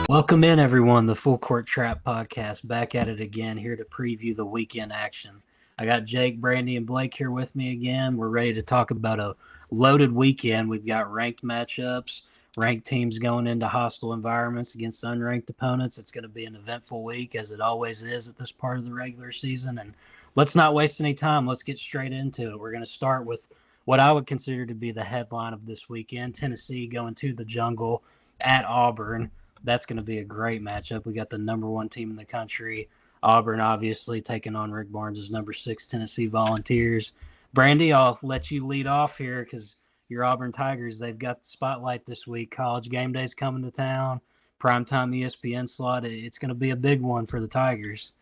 Welcome in, everyone. The Full Court Trap Podcast back at it again, here to preview the weekend action. I got Jake, Brandy, and Blake here with me again. We're ready to talk about a loaded weekend. We've got ranked matchups, ranked teams going into hostile environments against unranked opponents. It's going to be an eventful week, as it always is at this part of the regular season. And let's not waste any time. Let's get straight into it. We're going to start with what I would consider to be the headline of this weekend: Tennessee going to the Jungle at Auburn. That's going to be a great matchup. We got the number one team in the country, Auburn, obviously taking on Rick Barnes' number 6 Tennessee Volunteers. Brandy, I'll let you lead off here because your Auburn Tigers, they've got the spotlight this week. College game day's coming to town. Primetime ESPN slot. It's going to be a big one for the Tigers.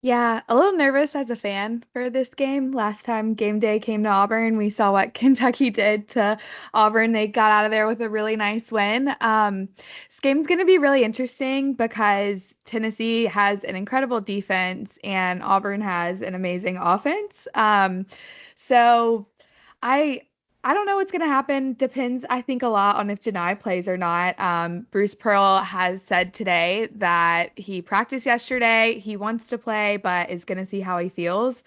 Yeah, a little nervous as a fan for this game. Last time game day came to Auburn, we saw what Kentucky did to Auburn. They got out of there with a really nice win. This game's going to be really interesting because Tennessee has an incredible defense and Auburn has an amazing offense. So I I don't know what's going to happen. Depends, I think, a lot on if Janai plays or not. Bruce Pearl has said today that he practiced yesterday. He wants to play, but is going to see how he feels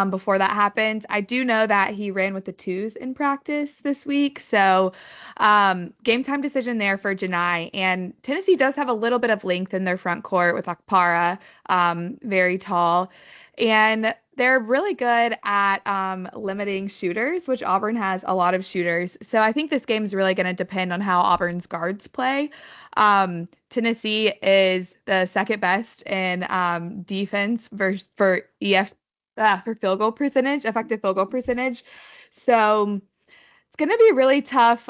before that happens. I do know that he ran with the twos in practice this week. So game time decision there for Janai. And Tennessee does have a little bit of length in their front court with Akpara, very tall. And they're really good at limiting shooters, which Auburn has a lot of shooters. So I think this game is really going to depend on how Auburn's guards play. Tennessee is the second best in defense for for field goal percentage, effective field goal percentage. So it's going to be really tough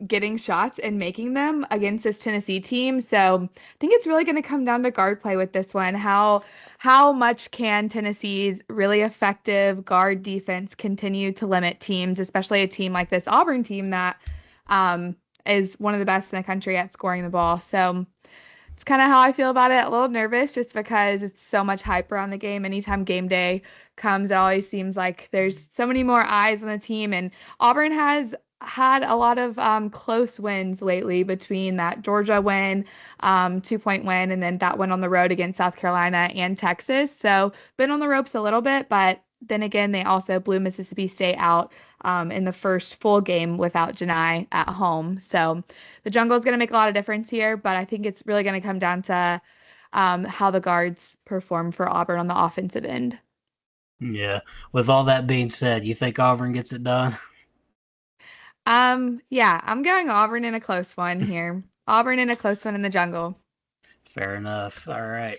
getting shots and making them against this Tennessee team. So I think it's really going to come down to guard play with this one. How much can Tennessee's really effective guard defense continue to limit teams, especially a team like this Auburn team that is one of the best in the country at scoring the ball. So it's kind of how I feel about it. A little nervous just because it's so much hype around the game. Anytime game day comes, it always seems like there's so many more eyes on the team. And Auburn has had a lot of close wins lately between that Georgia win, 2-point win, and then that win on the road against South Carolina and Texas. So been on the ropes a little bit, but then again, they also blew Mississippi State out in the first full game without Janai at home. So the jungle is going to make a lot of difference here, but I think it's really going to come down to how the guards perform for Auburn on the offensive end. Yeah. With all that being said, you think Auburn gets it done? Yeah, I'm going Auburn in a close one here. Auburn in a close one in the jungle. Fair enough. All right.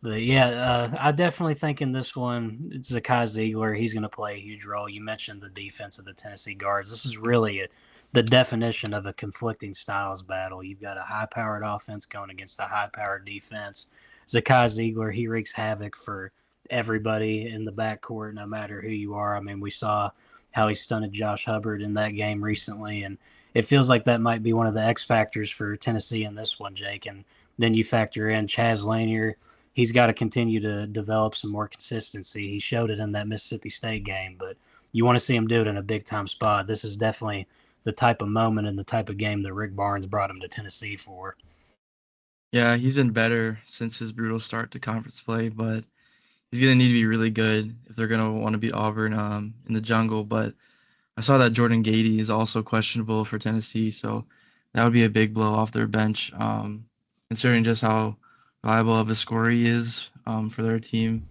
But yeah, I definitely think in this one, it's Zakai Ziegler. He's going to play a huge role. You mentioned the defense of the Tennessee guards. This is really the definition of a conflicting styles battle. You've got a high-powered offense going against a high-powered defense. Zakai Ziegler, he wreaks havoc for everybody in the backcourt, no matter who you are. I mean, we saw how he stunted Josh Hubbard in that game recently, and it feels like that might be one of the X factors for Tennessee in this one, Jake. And then you factor in Chaz Lanier. He's got to continue to develop some more consistency. He showed it in that Mississippi State game, but you want to see him do it in a big time spot. This is definitely the type of moment and the type of game that Rick Barnes brought him to Tennessee for. Yeah, he's been better since his brutal start to conference play, but he's gonna need to be really good if they're gonna want to beat Auburn in the jungle. But I saw that Jordan Gady is also questionable for Tennessee, so that would be a big blow off their bench, considering just how reliable of a scorer he is for their team.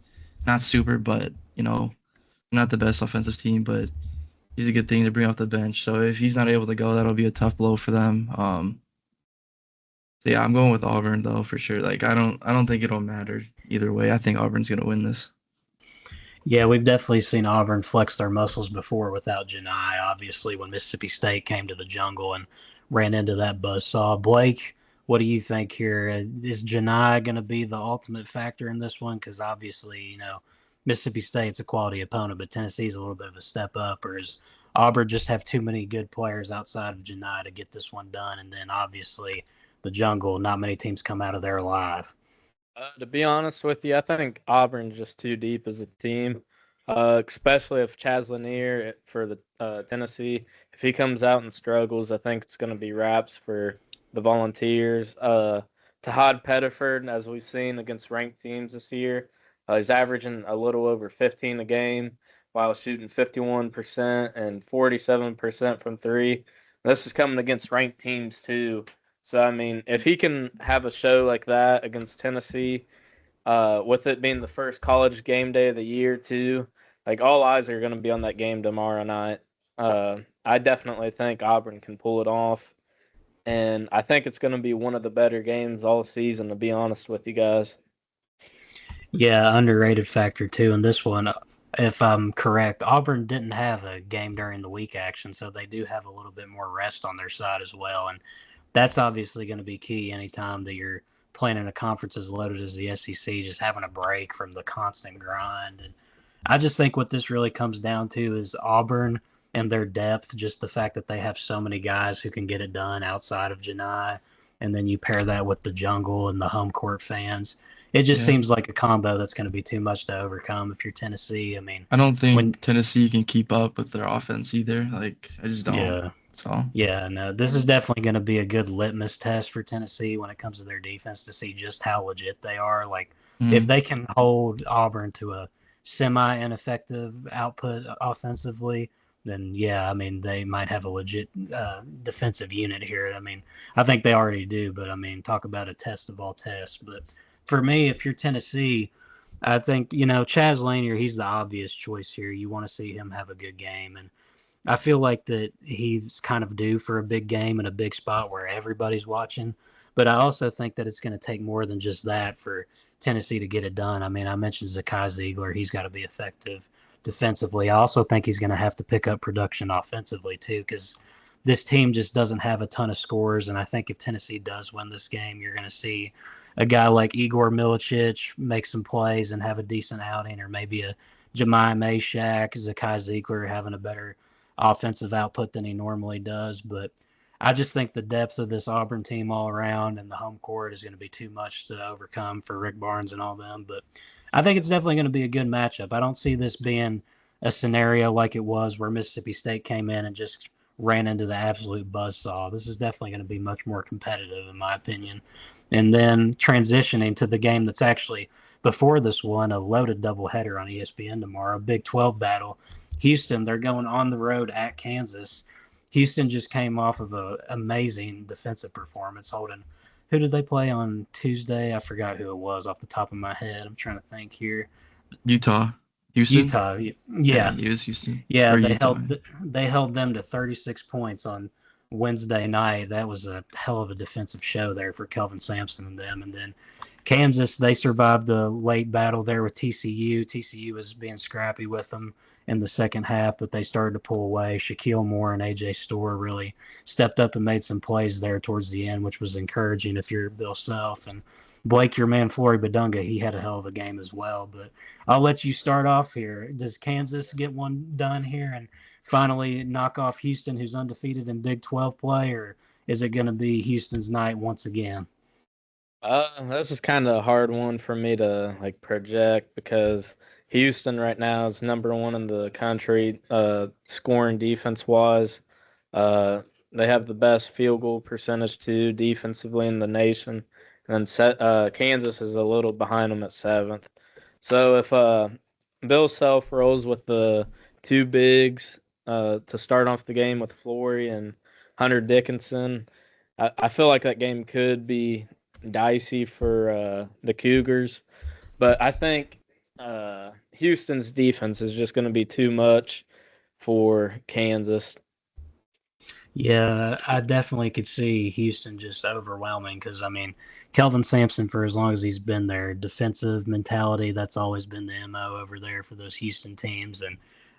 Not super, but not the best offensive team, but he's a good thing to bring off the bench. So if he's not able to go, that'll be a tough blow for them. So yeah, I'm going with Auburn though for sure. Like I don't think it'll matter either way. I think Auburn's gonna win this. Yeah, we've definitely seen Auburn flex their muscles before without Janai. Obviously, when Mississippi State came to the jungle and ran into that buzzsaw. Blake, what do you think here? Is Janai going to be the ultimate factor in this one? Because obviously, Mississippi State's a quality opponent, but Tennessee's a little bit of a step up. Or is Auburn just have too many good players outside of Janai to get this one done? And then obviously, the jungle, not many teams come out of there alive. To be honest with you, I think Auburn's just too deep as a team, especially if Chaz Lanier for the Tennessee, if he comes out and struggles, I think it's going to be wraps for the Volunteers. Tahad Pettiford, as we've seen against ranked teams this year, he's averaging a little over 15 a game while shooting 51% and 47% from three. This is coming against ranked teams too. So, I mean, if he can have a show like that against Tennessee, with it being the first college game day of the year too, like all eyes are going to be on that game tomorrow night. I definitely think Auburn can pull it off, and I think it's going to be one of the better games all season, to be honest with you guys. Yeah, underrated factor too in this one. If I'm correct, Auburn didn't have a game during the week action, so they do have a little bit more rest on their side as well. And that's obviously going to be key anytime that you're playing in a conference as loaded as the SEC, just having a break from the constant grind. And I just think what this really comes down to is Auburn and their depth, just the fact that they have so many guys who can get it done outside of Janai. And then you pair that with the jungle and the home court fans. It just Yeah. seems like a combo that's going to be too much to overcome if you're Tennessee. I mean, I don't think when Tennessee can keep up with their offense either. Like, I just don't. yeah, So, yeah, no, this is definitely going to be a good litmus test for Tennessee when it comes to their defense to see just how legit they are. Like, if mhm. they can hold Auburn to a semi-ineffective output offensively, then yeah, I mean, they might have a legit defensive unit here. I mean, I think they already do, but I mean, talk about a test of all tests. But for me, if you're Tennessee, I think, Chaz Lanier, he's the obvious choice here. You want to see him have a good game. And I feel like that he's kind of due for a big game in a big spot where everybody's watching. But I also think that it's going to take more than just that for Tennessee to get it done. I mean, I mentioned Zakai Ziegler. He's got to be effective defensively. I also think he's going to have to pick up production offensively, too, because this team just doesn't have a ton of scores. And I think if Tennessee does win this game, you're going to see a guy like Igor Milicic make some plays and have a decent outing, or maybe a Jemai Mashak, Zakai Ziegler having a better offensive output than he normally does. But I just think the depth of this Auburn team all around and the home court is going to be too much to overcome for Rick Barnes and all them. But I think it's definitely going to be a good matchup. I don't see this being a scenario like it was where Mississippi State came in and just ran into the absolute buzzsaw. This is definitely going to be much more competitive, in my opinion. And then transitioning to the game that's actually before this one, a loaded doubleheader on ESPN tomorrow, Big 12 battle. Houston, they're going on the road at Kansas. Houston just came off of an amazing defensive performance holding. Who did they play on Tuesday? I forgot who it was off the top of my head. I'm trying to think here. Utah, Houston. Utah. Yeah, Yeah. it was Houston Yeah, or they Utah. held them to 36 points on Wednesday night. That was a hell of a defensive show there for Kelvin Sampson and them. And then Kansas, they survived the late battle there with TCU. TCU was being scrappy with them in the second half, but they started to pull away. Shaquille Moore and AJ Storr really stepped up and made some plays there towards the end, which was encouraging if you're Bill Self. And Blake, your man Flory Badunga, he had a hell of a game as well. But I'll let you start off here. Does Kansas get one done here and finally knock off Houston, who's undefeated in Big 12 play, or is it going to be Houston's night once again? This is kind of a hard one for me to like project because Houston right now is number one in the country, scoring defense wise. They have the best field goal percentage too defensively in the nation, and Kansas is a little behind them at seventh. So if Bill Self rolls with the two bigs to start off the game with Flory and Hunter Dickinson, I feel like that game could be dicey for the Cougars, but I think Houston's defense is just going to be too much for Kansas. Yeah, I definitely could see Houston just overwhelming because, I mean, Kelvin Sampson, for as long as he's been there, defensive mentality, that's always been the MO over there for those Houston teams. And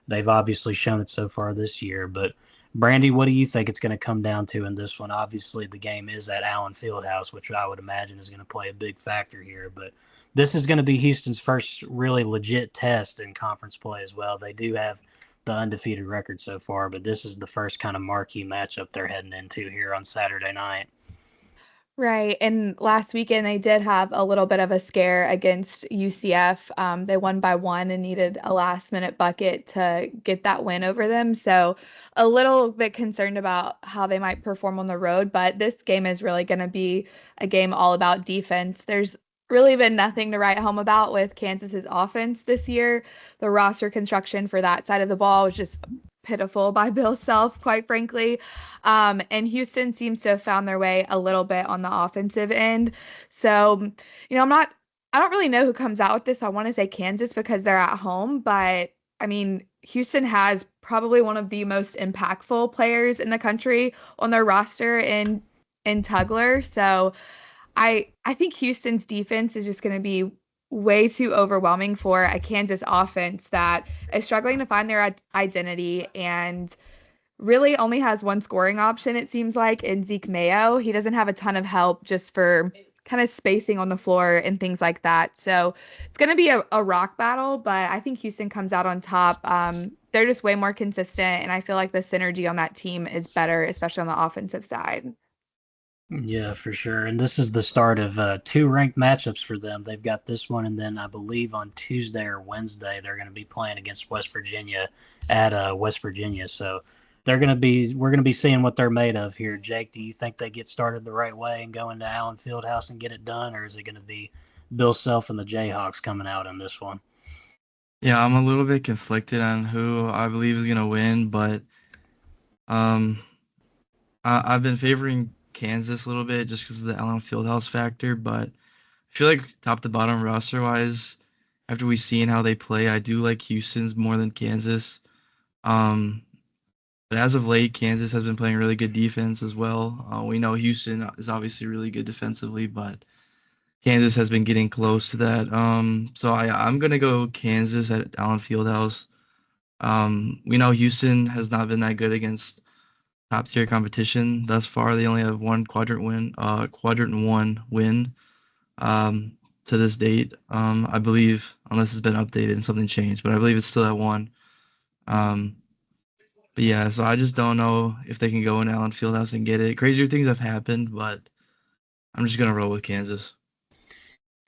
they've obviously shown it so far this year. But, Brandy, what do you think it's going to come down to in this one? Obviously, the game is at Allen Fieldhouse, which I would imagine is going to play a big factor here. But this is going to be Houston's first really legit test in conference play as well. They do have the undefeated record so far, but this is the first kind of marquee matchup they're heading into here on Saturday night. Right. And last weekend they did have a little bit of a scare against UCF. They won by one and needed a last minute bucket to get that win over them. So a little bit concerned about how they might perform on the road, but this game is really going to be a game all about defense. There's really been nothing to write home about with Kansas's offense this year. The roster construction for that side of the ball was just pitiful by Bill Self, quite frankly. And Houston seems to have found their way a little bit on the offensive end. So, I don't really know who comes out with this. I want to say Kansas because they're at home, but I mean, Houston has probably one of the most impactful players in the country on their roster in Tugler. So I think Houston's defense is just going to be way too overwhelming for a Kansas offense that is struggling to find their identity and really only has one scoring option, it seems like, in Zeke Mayo. He doesn't have a ton of help just for kind of spacing on the floor and things like that. So it's going to be a rock battle, but I think Houston comes out on top. They're just way more consistent, and I feel like the synergy on that team is better, especially on the offensive side. Yeah, for sure. And this is the start of two ranked matchups for them. They've got this one, and then I believe on Tuesday or Wednesday they're going to be playing against West Virginia at West Virginia. So we're going to be seeing what they're made of here. Jake, do you think they get started the right way and go into Allen Fieldhouse and get it done, or is it going to be Bill Self and the Jayhawks coming out in this one? Yeah, I'm a little bit conflicted on who I believe is gonna win, but um, I've been favoring Kansas a little bit just because of the Allen Fieldhouse factor. But I feel like top to bottom roster wise, after we seen how they play, I do like Houston's more than Kansas. Um, but as of late, Kansas has been playing really good defense as well. We know Houston is obviously really good defensively, but Kansas has been getting close to that. So I'm gonna go Kansas at Allen Fieldhouse. We know Houston has not been that good against top tier competition thus far. They only have one quadrant one win um, to this date. I believe, unless it's been updated and something changed, but I believe it's still at one. Um, but yeah, so I just don't know if they can go in Allen Fieldhouse and get it. Crazier things have happened, but I'm just gonna roll with Kansas.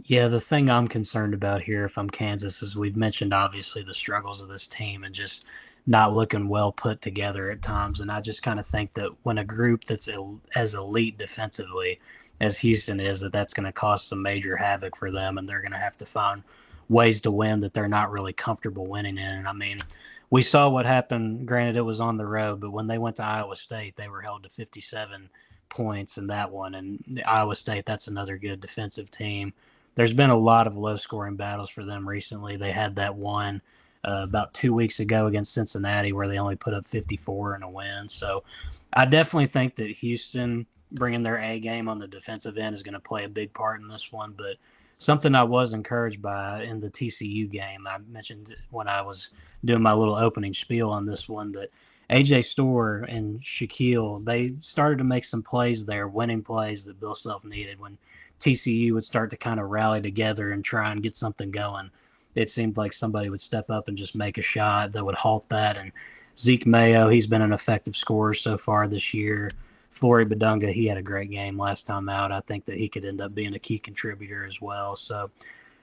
Yeah, the thing I'm concerned about here, if I'm Kansas, is we've mentioned obviously the struggles of this team and just not looking well put together at times. And I just kind of think that when a group that's as elite defensively as Houston is, that's going to cause some major havoc for them, and they're going to have to find ways to win that they're not really comfortable winning in. And I mean, we saw what happened. Granted, it was on the road, but when they went to Iowa State, they were held to 57 points in that one. And Iowa State, that's another good defensive team. There's been a lot of low scoring battles for them recently. They had that one about 2 weeks ago against Cincinnati where they only put up 54 in a win. So I definitely think that Houston bringing their A game on the defensive end is going to play a big part in this one. But something I was encouraged by in the TCU game, I mentioned when I was doing my little opening spiel on this one that AJ Storr and Shaquille, they started to make some plays there, winning plays that Bill Self needed when TCU would start to kind of rally together and try and get something going. It seemed like somebody would step up and just make a shot that would halt that. And Zeke Mayo, he's been an effective scorer so far this year. Flory Badunga, he had a great game last time out. I think that he could end up being a key contributor as well. So,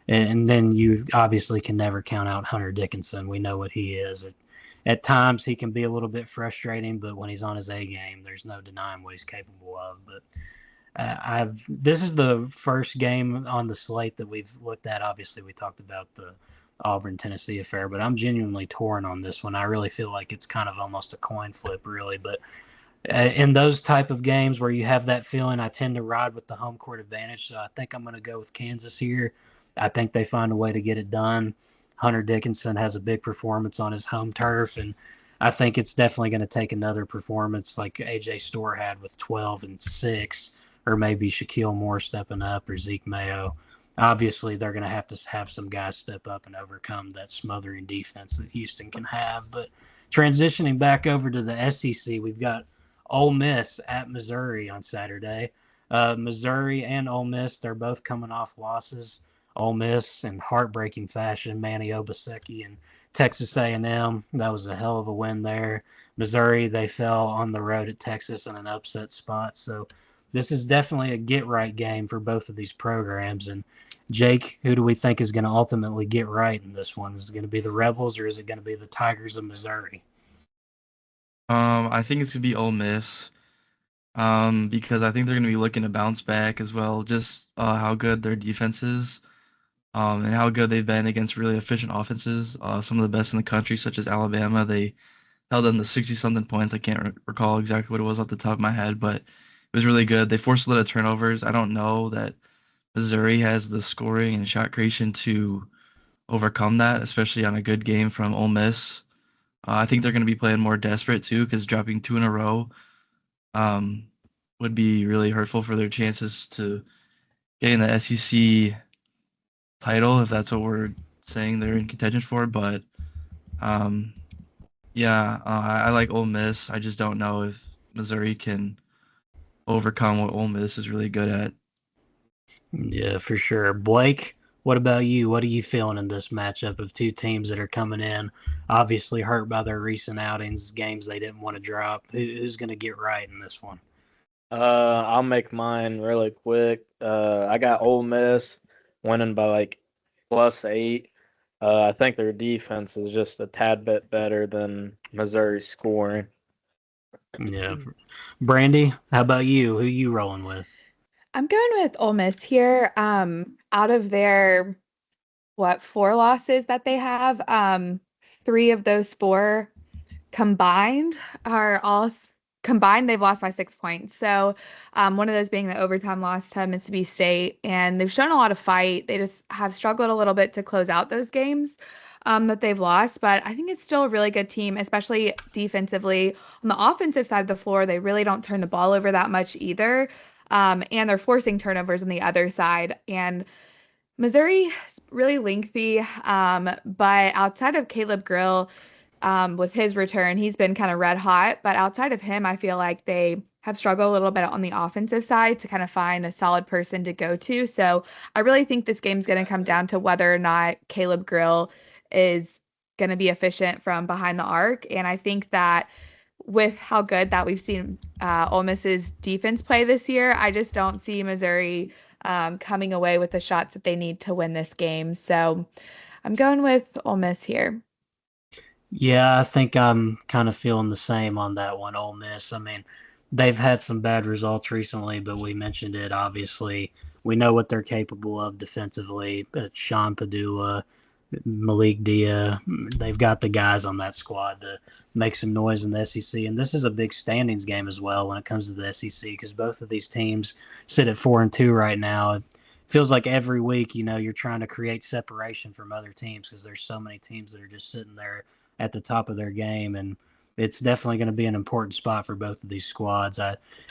and then you obviously can never count out Hunter Dickinson. We know what he is. At times he can be a little bit frustrating, but when he's on his A game, there's no denying what he's capable of. But this is the first game on the slate that we've looked at. Obviously, we talked about the Auburn Tennessee affair, but I'm genuinely torn on this one. I really feel like it's kind of almost a coin flip, really. But in those type of games where you have that feeling, I tend to ride with the home court advantage. So I think I'm going to go with Kansas here. I think they find a way to get it done. Hunter Dickinson has a big performance on his home turf, and I think it's definitely going to take another performance like AJ Storr had with 12 and 6, or maybe Shaquille Moore stepping up or Zeke Mayo. Obviously, they're going to have some guys step up and overcome that smothering defense that Houston can have. But transitioning back over to the SEC, we've got Ole Miss at Missouri on Saturday. Missouri and Ole Miss, they're both coming off losses. Ole Miss in heartbreaking fashion, Manny Obaseki and Texas A&M. That was a hell of a win there. Missouri, they fell on the road at Texas in an upset spot. So this is definitely a get-right game for both of these programs. And Jake, who do we think is going to ultimately get right in this one? Is it going to be the Rebels or is it going to be the Tigers of Missouri? I think it's gonna be Ole Miss. Because I think they're gonna be looking to bounce back as well. Just how good their defense is, and how good they've been against really efficient offenses. Some of the best in the country, such as Alabama. They held them to 60 something points. I can't recall exactly what it was off the top of my head, but it was really good. They forced a lot of turnovers. I don't know that Missouri has the scoring and shot creation to overcome that, especially on a good game from Ole Miss. I think they're going to be playing more desperate too, because dropping two in a row um, would be really hurtful for their chances to getting the SEC title, if that's what we're saying they're in contention for. But um, yeah, I like Ole Miss. I just don't know if Missouri can overcome what Ole Miss is really good at. Yeah, for sure. Blake, what about you? What are you feeling in this matchup of two teams that are coming in, obviously hurt by their recent outings, games they didn't want to drop? Who's going to get right in this one? I'll make mine really quick. I got Ole Miss winning by like +8. I think their defense is just a tad bit better than Missouri's scoring. Yeah. Brandy, how about you? Who you rolling with? I'm going with Ole Miss here. Out of their 4 losses that they have, 3 of those 4 combined are combined they've lost by 6 points. So one of those being the overtime loss to Mississippi State, and they've shown a lot of fight. They just have struggled a little bit to close out those games that they've lost, but I think it's still a really good team, especially defensively. On the offensive side of the floor, they really don't turn the ball over that much either. And they're forcing turnovers on the other side. And Missouri is really lengthy, but outside of Caleb Grill, with his return, he's been kind of red hot. But outside of him, I feel like they have struggled a little bit on the offensive side to kind of find a solid person to go to. So I really think this game's going to come down to whether or not Caleb Grill is going to be efficient from behind the arc. And I think that with how good that we've seen Ole Miss's defense play this year, I just don't see Missouri coming away with the shots that they need to win this game. So I'm going with Ole Miss here. Yeah, I think I'm kind of feeling the same on that one, Ole Miss. I mean, they've had some bad results recently, but we mentioned it, obviously. We know what they're capable of defensively. But Sean Padula, Malik Dia, they've got the guys on that squad to make some noise in the SEC. And this is a big standings game as well when it comes to the SEC because both of these teams sit at 4-2 right now. It feels like every week, you're trying to create separation from other teams because there's so many teams that are just sitting there at the top of their game, and it's definitely going to be an important spot for both of these squads.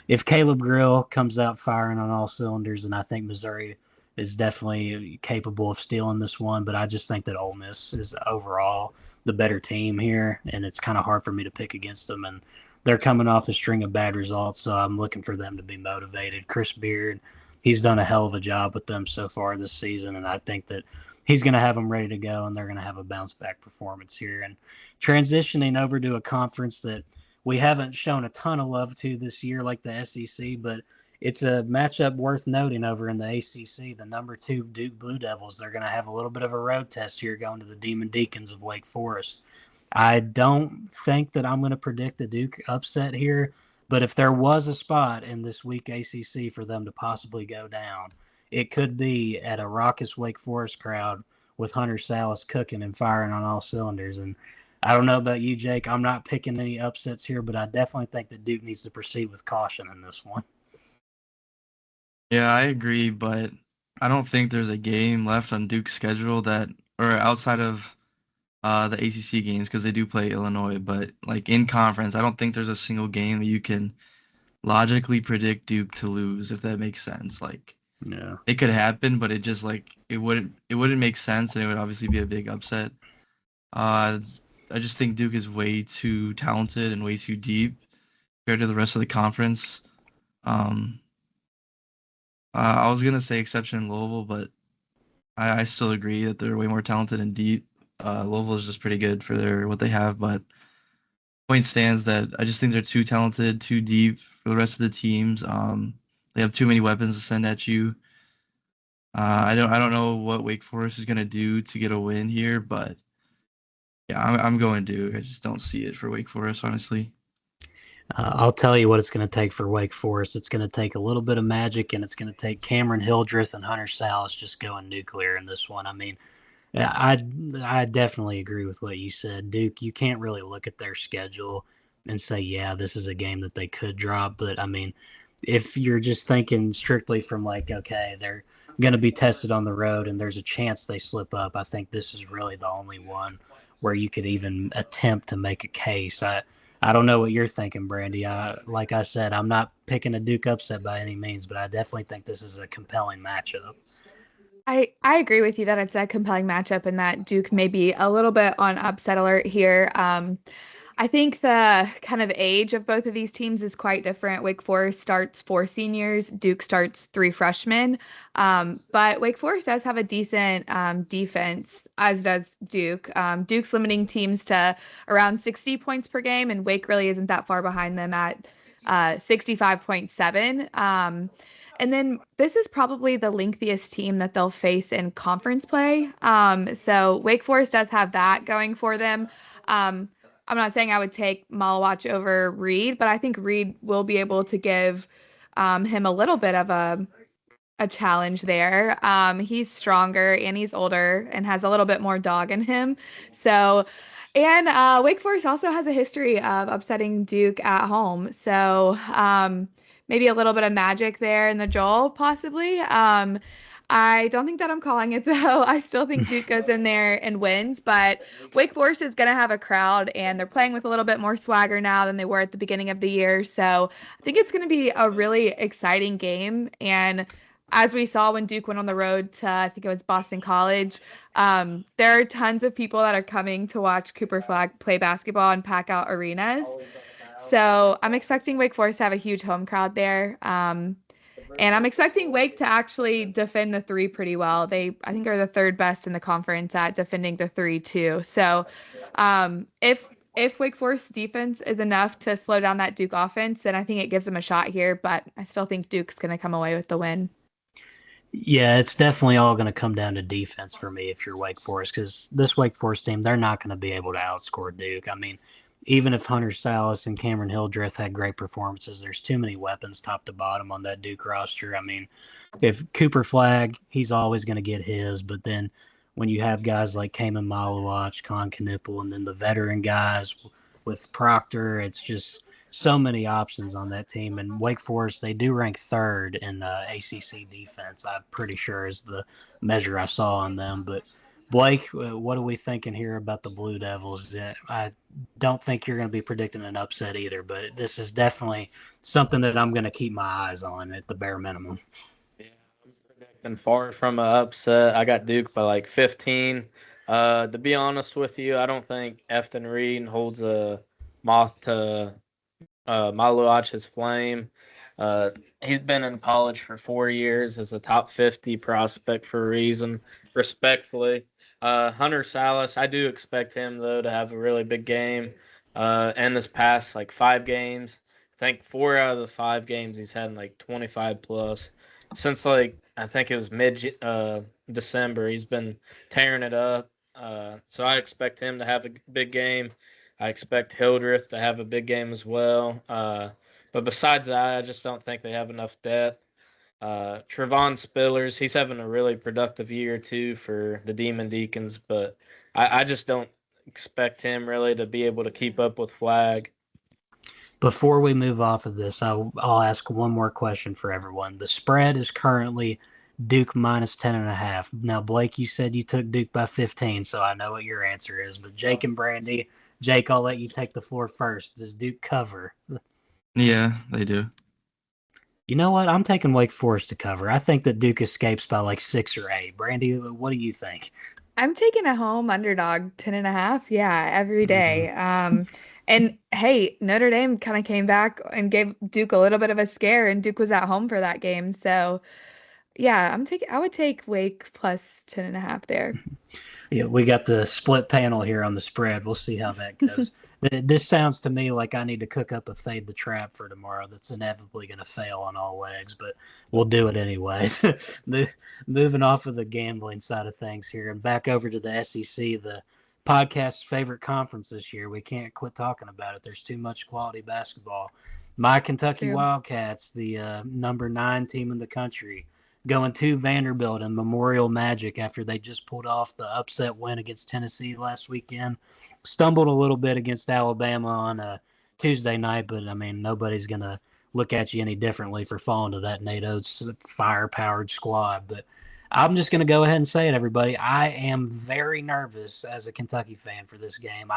If Caleb Grill comes out firing on all cylinders, and I think Missouri is definitely capable of stealing this one, but I just think that Ole Miss is overall the better team here, and it's kind of hard for me to pick against them. And they're coming off a string of bad results, so I'm looking for them to be motivated. Chris Beard, he's done a hell of a job with them so far this season, and I think that he's going to have them ready to go, and they're going to have a bounce back performance here. And transitioning over to a conference that we haven't shown a ton of love to this year, like the SEC, but it's a matchup worth noting over in the ACC. The number 2 Duke Blue Devils, they're going to have a little bit of a road test here going to the Demon Deacons of Wake Forest. I don't think that I'm going to predict a Duke upset here, but if there was a spot in this week ACC for them to possibly go down, it could be at a raucous Wake Forest crowd with Hunter Salas cooking and firing on all cylinders. And I don't know about you, Jake. I'm not picking any upsets here, but I definitely think that Duke needs to proceed with caution in this one. Yeah, I agree, but I don't think there's a game left on Duke's schedule that, or outside of the ACC games, because they do play Illinois, but like in conference, I don't think there's a single game that you can logically predict Duke to lose, if that makes sense. Like Yeah. it could happen, but it just like it wouldn't make sense, and it would obviously be a big upset. Uh, I just think Duke is way too talented and way too deep compared to the rest of the conference. Um, I was gonna say exception in Louisville, but I still agree that they're way more talented and deep. Louisville is just pretty good for their what they have, but point stands that I just think they're too talented, too deep for the rest of the teams. They have too many weapons to send at you. I don't know what Wake Forest is gonna do to get a win here, but yeah, I'm going Duke. I just don't see it for Wake Forest, honestly. I'll tell you what it's going to take for Wake Forest. It's going to take a little bit of magic, and it's going to take Cameron Hildreth and Hunter Salas just going nuclear in this one. I mean, yeah, I definitely agree with what you said, Duke. You can't really look at their schedule and say, yeah, this is a game that they could drop. But I mean, if you're just thinking strictly from like, okay, they're going to be tested on the road, and there's a chance they slip up, I think this is really the only one where you could even attempt to make a case. I don't know what you're thinking, Brandy. Like I said, I'm not picking a Duke upset by any means, but I definitely think this is a compelling matchup. I agree with you that it's a compelling matchup and that Duke may be a little bit on upset alert here. I think the kind of age of both of these teams is quite different. Wake Forest starts 4 seniors, Duke starts 3 freshmen. But Wake Forest does have a decent defense, as does Duke. Duke's limiting teams to around 60 points per game, and Wake really isn't that far behind them at 65.7. And then this is probably the lengthiest team that they'll face in conference play. So Wake Forest does have that going for them. I'm not saying I would take Malawach over Reed, but I think Reed will be able to give him a little bit of a challenge there. He's stronger and he's older and has a little bit more dog in him. So, and Wake Forest also has a history of upsetting Duke at home. So, maybe a little bit of magic there in the Joel, possibly. I don't think that I'm calling it though. I still think Duke goes in there and wins, but Wake Forest is going to have a crowd and they're playing with a little bit more swagger now than they were at the beginning of the year. So I think it's going to be a really exciting game. And as we saw when Duke went on the road to, I think it was Boston College, there are tons of people that are coming to watch Cooper Flag play basketball and pack out arenas. So I'm expecting Wake Forest to have a huge home crowd there. And I'm expecting Wake to actually defend the three pretty well. They, I think, are the third best in the conference at defending the three too. So, if Wake Forest defense is enough to slow down that Duke offense, then I think it gives them a shot here. But I still think Duke's going to come away with the win. Yeah, it's definitely all going to come down to defense for me if you're Wake Forest, because this Wake Forest team, they're not going to be able to outscore Duke. I mean, even if Hunter Salas and Cameron Hildreth had great performances, there's too many weapons top to bottom on that Duke roster. I mean, if Cooper Flag, he's always going to get his, but then when you have guys like Kaman Malawach, Con Knipple, and then the veteran guys with Proctor, it's just so many options on that team. And Wake Forest, they do rank third in ACC defense. I'm pretty sure is the measure I saw on them. But Blake, what are we thinking here about the Blue Devils? I don't think you're going to be predicting an upset either, but this is definitely something that I'm going to keep my eyes on at the bare minimum. Yeah, I'm predicting far from an upset. I got Duke by like 15. To be honest with you, I don't think Efton Reed holds a moth to Maluach's flame. Uh, he's been in college for 4 years as a top 50 prospect for a reason, respectfully. Hunter Salas, I do expect him, though, to have a really big game. In this past, like, 5 games, I think 4 out of the 5 games he's had like 25 plus. Since, like, I think it was mid December, he's been tearing it up. So I expect him to have a big game. I expect Hildreth to have a big game as well. But besides that, I just don't think they have enough depth. Trevon Spillers, he's having a really productive year too for the Demon Deacons, but I just don't expect him really to be able to keep up with Flag. Before we move off of this, I'll ask one more question for everyone. The spread is currently Duke minus 10.5. Now, Blake, you said you took Duke by 15, so I know what your answer is. But Jake and Brandy, Jake, I'll let you take the floor first. Does Duke cover? Yeah, they do. You know what? I'm taking Wake Forest to cover. I think that Duke escapes by like 6 or 8. Brandy, what do you think? I'm taking a home underdog 10.5. Yeah, every day. Mm-hmm. And hey, Notre Dame kind of came back and gave Duke a little bit of a scare, and Duke was at home for that game. So yeah, I would take Wake plus 10.5 there. Yeah, we got the split panel here on the spread. We'll see how that goes. This sounds to me like I need to cook up a fade the trap for tomorrow that's inevitably going to fail on all legs, but we'll do it anyways. Moving off of the gambling side of things here and back over to the SEC, the podcast's favorite conference this year. We can't quit talking about it. There's too much quality basketball. My Kentucky True. Wildcats, the number 9 team in the country, going to Vanderbilt and Memorial Magic after they just pulled off the upset win against Tennessee last weekend. Stumbled a little bit against Alabama on a Tuesday night, but I mean, nobody's going to look at you any differently for falling to that Nate Oates fire-powered squad. But I'm just going to go ahead and say it, everybody. I am very nervous as a Kentucky fan for this game.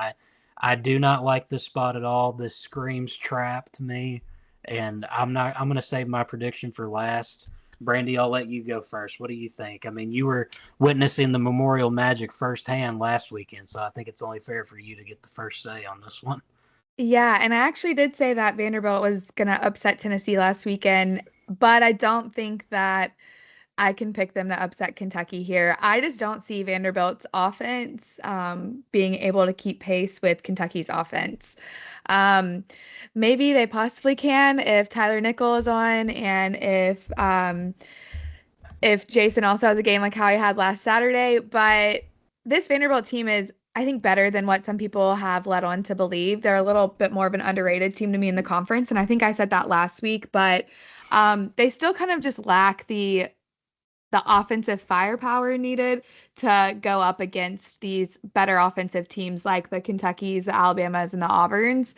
I do not like this spot at all. This screams trap to me, and I'm going to save my prediction for last. Brandy, I'll let you go first. What do you think? I mean, you were witnessing the Memorial Magic firsthand last weekend, so I think it's only fair for you to get the first say on this one. Yeah, and I actually did say that Vanderbilt was going to upset Tennessee last weekend, but I don't think that I can pick them to upset Kentucky here. I just don't see Vanderbilt's offense being able to keep pace with Kentucky's offense. Um, Maybe they possibly can if Tyler Nickel is on and if Jason also has a game like how he had last Saturday. But this Vanderbilt team is, I think, better than what some people have led on to believe. They're a little bit more of an underrated team to me in the conference, and I think I said that last week, but they still kind of just lack the offensive firepower needed to go up against these better offensive teams like the Kentuckys, the Alabamas, and the Auburns.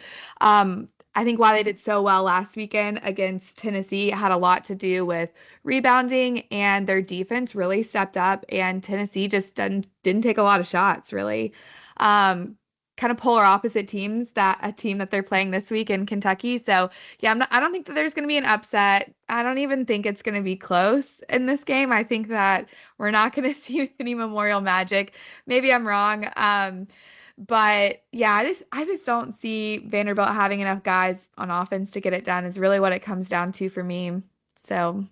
I think why they did so well last weekend against Tennessee had a lot to do with rebounding, and their defense really stepped up, and Tennessee just didn't take a lot of shots, really. Kind of polar opposite teams, that a team that they're playing this week in Kentucky. So yeah, I don't think that there's going to be an upset. I don't even think it's going to be close in this game. I think that we're not going to see any Memorial Magic. Maybe I'm wrong. But yeah, I just don't see Vanderbilt having enough guys on offense to get it done is really what it comes down to for me. So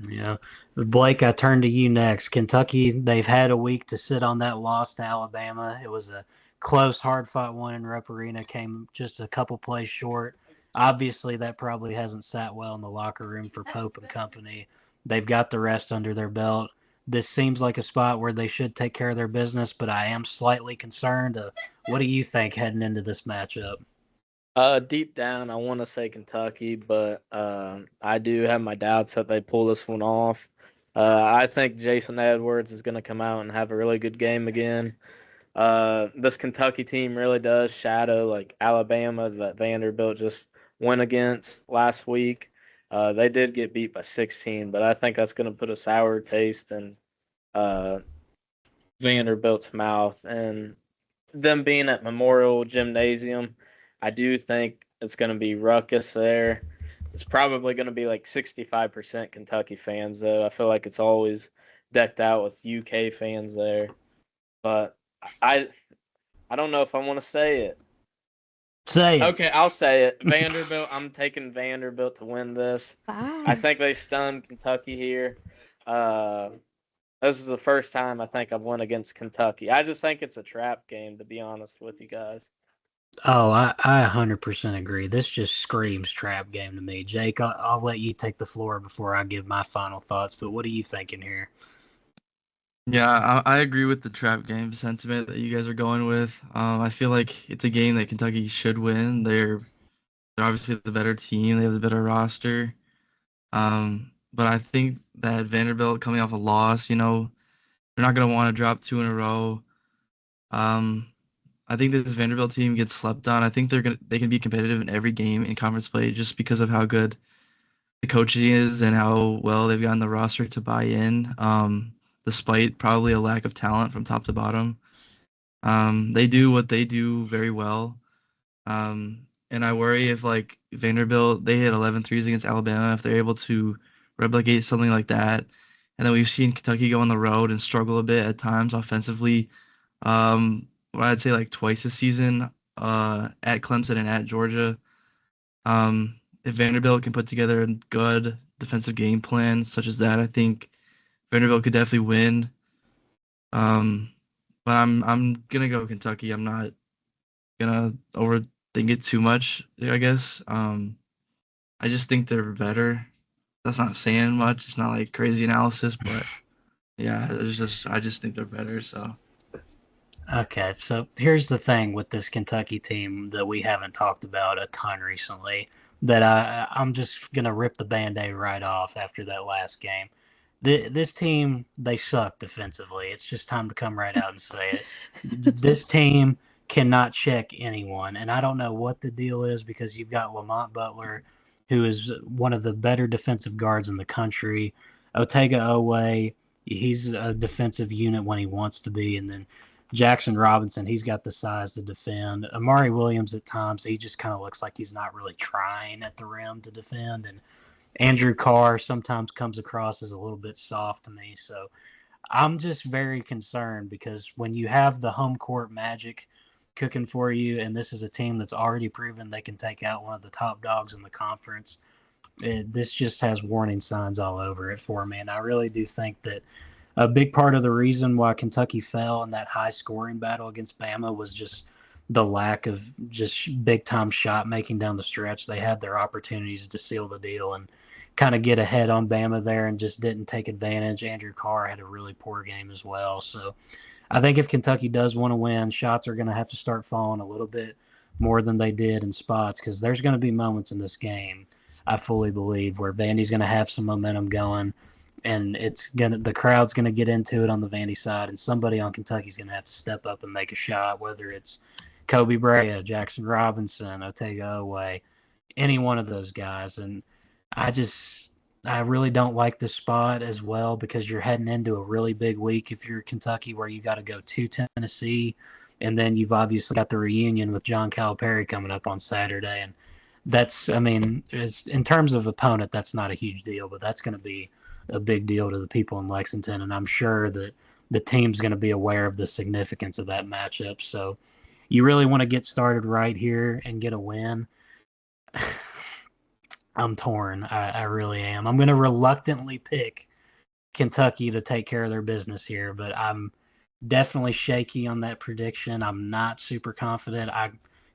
Yeah. Blake, I turn to you next. Kentucky, they've had a week to sit on that loss to Alabama. It was a close, hard-fought one in Rupp Arena, came just a couple plays short. Obviously, that probably hasn't sat well in the locker room for Pope and company. They've got the rest under their belt. This seems like a spot where they should take care of their business, but I am slightly concerned. What do you think heading into this matchup? Deep down, I want to say Kentucky, but I do have my doubts that they pull this one off. I think Jason Edwards is going to come out and have a really good game again. This Kentucky team really does shadow like Alabama that Vanderbilt just went against last week. They did get beat by 16, but I think that's going to put a sour taste in uh, Vanderbilt's mouth. And them being at Memorial Gymnasium, I do think it's going to be ruckus there. It's probably going to be like 65% Kentucky fans, though. I feel like it's always decked out with UK fans there. But I I don't know if I want to say it. Say it. Okay, I'll say it. Vanderbilt. I'm taking Vanderbilt to win this. I wow. think they stunned Kentucky here. Uh, this is the first time I think I've won against Kentucky. I just think it's a trap game, to be honest with you guys. Oh, I 100% agree. This just screams trap game to me. Jake, I'll let you take the floor before I give my final thoughts, but what are you thinking here? Yeah, I agree with the trap game sentiment that you guys are going with. I feel like it's a game that Kentucky should win. They're obviously the better team. They have the better roster. But I think that Vanderbilt coming off a loss, they're not gonna want to drop two in a row. Um, I think this Vanderbilt team gets slept on. I think they can be competitive in every game in conference play just because of how good the coaching is and how well they've gotten the roster to buy in. Despite probably a lack of talent from top to bottom. They do what they do very well. And I worry if like Vanderbilt, they hit 11 threes against Alabama, if they're able to replicate something like that. And then we've seen Kentucky go on the road and struggle a bit at times offensively. What I'd say like twice this season, at Clemson and at Georgia. If Vanderbilt can put together a good defensive game plan such as that, I think Vanderbilt could definitely win. Um, but I'm gonna go Kentucky. I'm not gonna overthink it too much, I guess. I just think they're better. That's not saying much. It's not like crazy analysis, but yeah, I just think they're better. So Okay, so here's the thing with this Kentucky team that we haven't talked about a ton recently that I'm just gonna rip the Band-Aid right off after that last game. This team, they suck defensively. It's just time to come right out and say it. This team cannot check anyone, and I don't know what the deal is because you've got Lamont Butler, who is one of the better defensive guards in the country. Otega Owe, he's a defensive unit when he wants to be, and then Jackson Robinson, he's got the size to defend. Amari Williams at times, he just kind of looks like he's not really trying at the rim to defend. And Andrew Carr sometimes comes across as a little bit soft to me. So I'm just very concerned because when you have the home court magic cooking for you, and this is a team that's already proven they can take out one of the top dogs in the conference, this just has warning signs all over it for me. And I really do think that a big part of the reason why Kentucky fell in that high scoring battle against Bama was just the lack of just big time shot making down the stretch. They had their opportunities to seal the deal and kind of get ahead on Bama there and just didn't take advantage. Andrew Carr had a really poor game as well. So I think if Kentucky does want to win, shots are going to have to start falling a little bit more than they did in spots because there's going to be moments in this game, I fully believe, where Vandy's going to have some momentum going and the crowd's gonna get into it on the Vandy side, and somebody on Kentucky's gonna have to step up and make a shot, whether it's Kobe Brea, Jackson Robinson, Otega Owe, any one of those guys. And I just I really don't like this spot as well because you're heading into a really big week if you're Kentucky where you got to go to Tennessee, and then you've obviously got the reunion with John Calipari coming up on Saturday, and that's I mean, in terms of opponent, that's not a huge deal, but that's going to be a big deal to the people in Lexington, and I'm sure that the team's going to be aware of the significance of that matchup. So you really want to get started right here and get a win. I'm torn. I really am. I'm going to reluctantly pick Kentucky to take care of their business here, but I'm definitely shaky on that prediction. I'm not super confident. I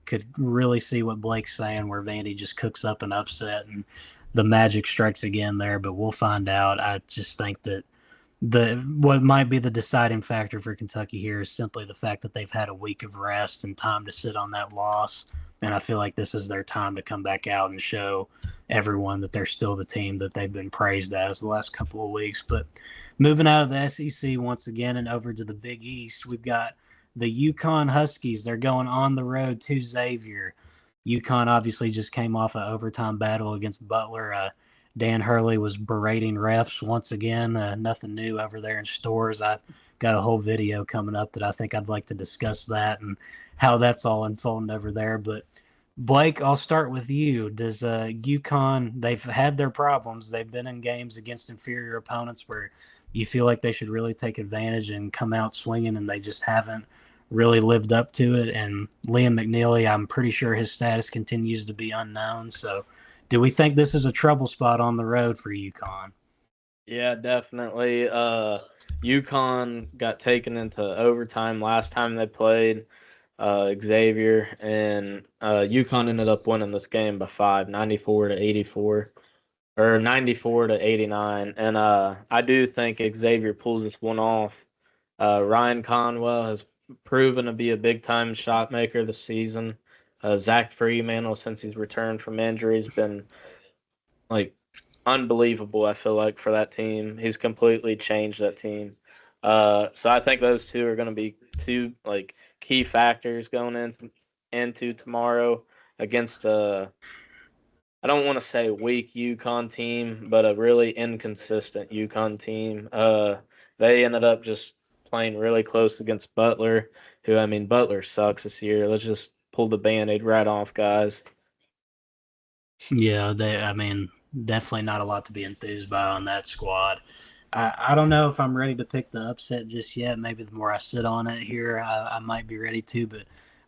could really see what Blake's saying, where Vandy just cooks up an upset and the magic strikes again there, but we'll find out. I just think that what might be the deciding factor for Kentucky here is simply the fact that they've had a week of rest and time to sit on that loss. And I feel like this is their time to come back out and show everyone that they're still the team that they've been praised as the last couple of weeks. But moving out of the SEC once again and over to the Big East, we've got the UConn Huskies. They're going on the road to Xavier. UConn obviously just came off an overtime battle against Butler. Dan Hurley was berating refs once again. Nothing new over there in Stores. I got a whole video coming up that I think I'd like to discuss that and how that's all unfolding over there. But Blake, I'll start with you. Does UConn, they've had their problems. They've been in games against inferior opponents where you feel like they should really take advantage and come out swinging, and they just haven't really lived up to it. And Liam McNeely, I'm pretty sure his status continues to be unknown. So do we think this is a trouble spot on the road for UConn? Yeah, definitely. UConn got taken into overtime last time they played Xavier, and UConn ended up winning this game by 5, 94 to 84, or 94 to 89. And I do think Xavier pulled this one off. Ryan Conwell has proven to be a big-time shot maker this season. Zach Freemantle, since he's returned from injury, has been like unbelievable, I feel like, for that team. He's completely changed that team. So I think those two are going to be two like key factors going into tomorrow against I don't want to say weak UConn team, but a really inconsistent UConn team. They ended up just playing really close against Butler, who, I mean, Butler sucks this year. Let's just pull the Band-Aid right off, guys. Yeah, I mean, definitely not a lot to be enthused by on that squad. I don't know if I'm ready to pick the upset just yet. Maybe the more I sit on it here, I might be ready to. But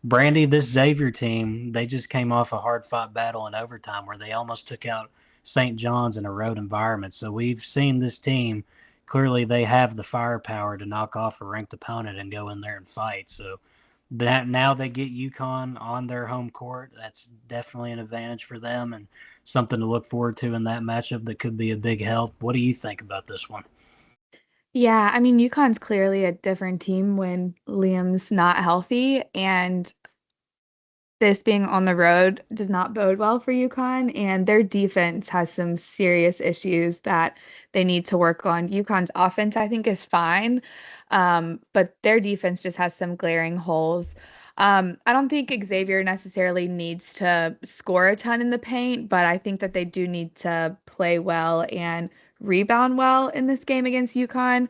Brandy, this Xavier team, they just came off a hard-fought battle in overtime where they almost took out St. John's in a road environment. So we've seen this team. Clearly, they have the firepower to knock off a ranked opponent and go in there and fight. So that now they get UConn on their home court. That's definitely an advantage for them and something to look forward to in that matchup that could be a big help. What do you think about this one? Yeah, I mean, UConn's clearly a different team when Liam's not healthy, and this being on the road does not bode well for UConn, and their defense has some serious issues that they need to work on. UConn's offense, I think, is fine, but their defense just has some glaring holes. I don't think Xavier necessarily needs to score a ton in the paint, but I think that they do need to play well and rebound well in this game against UConn.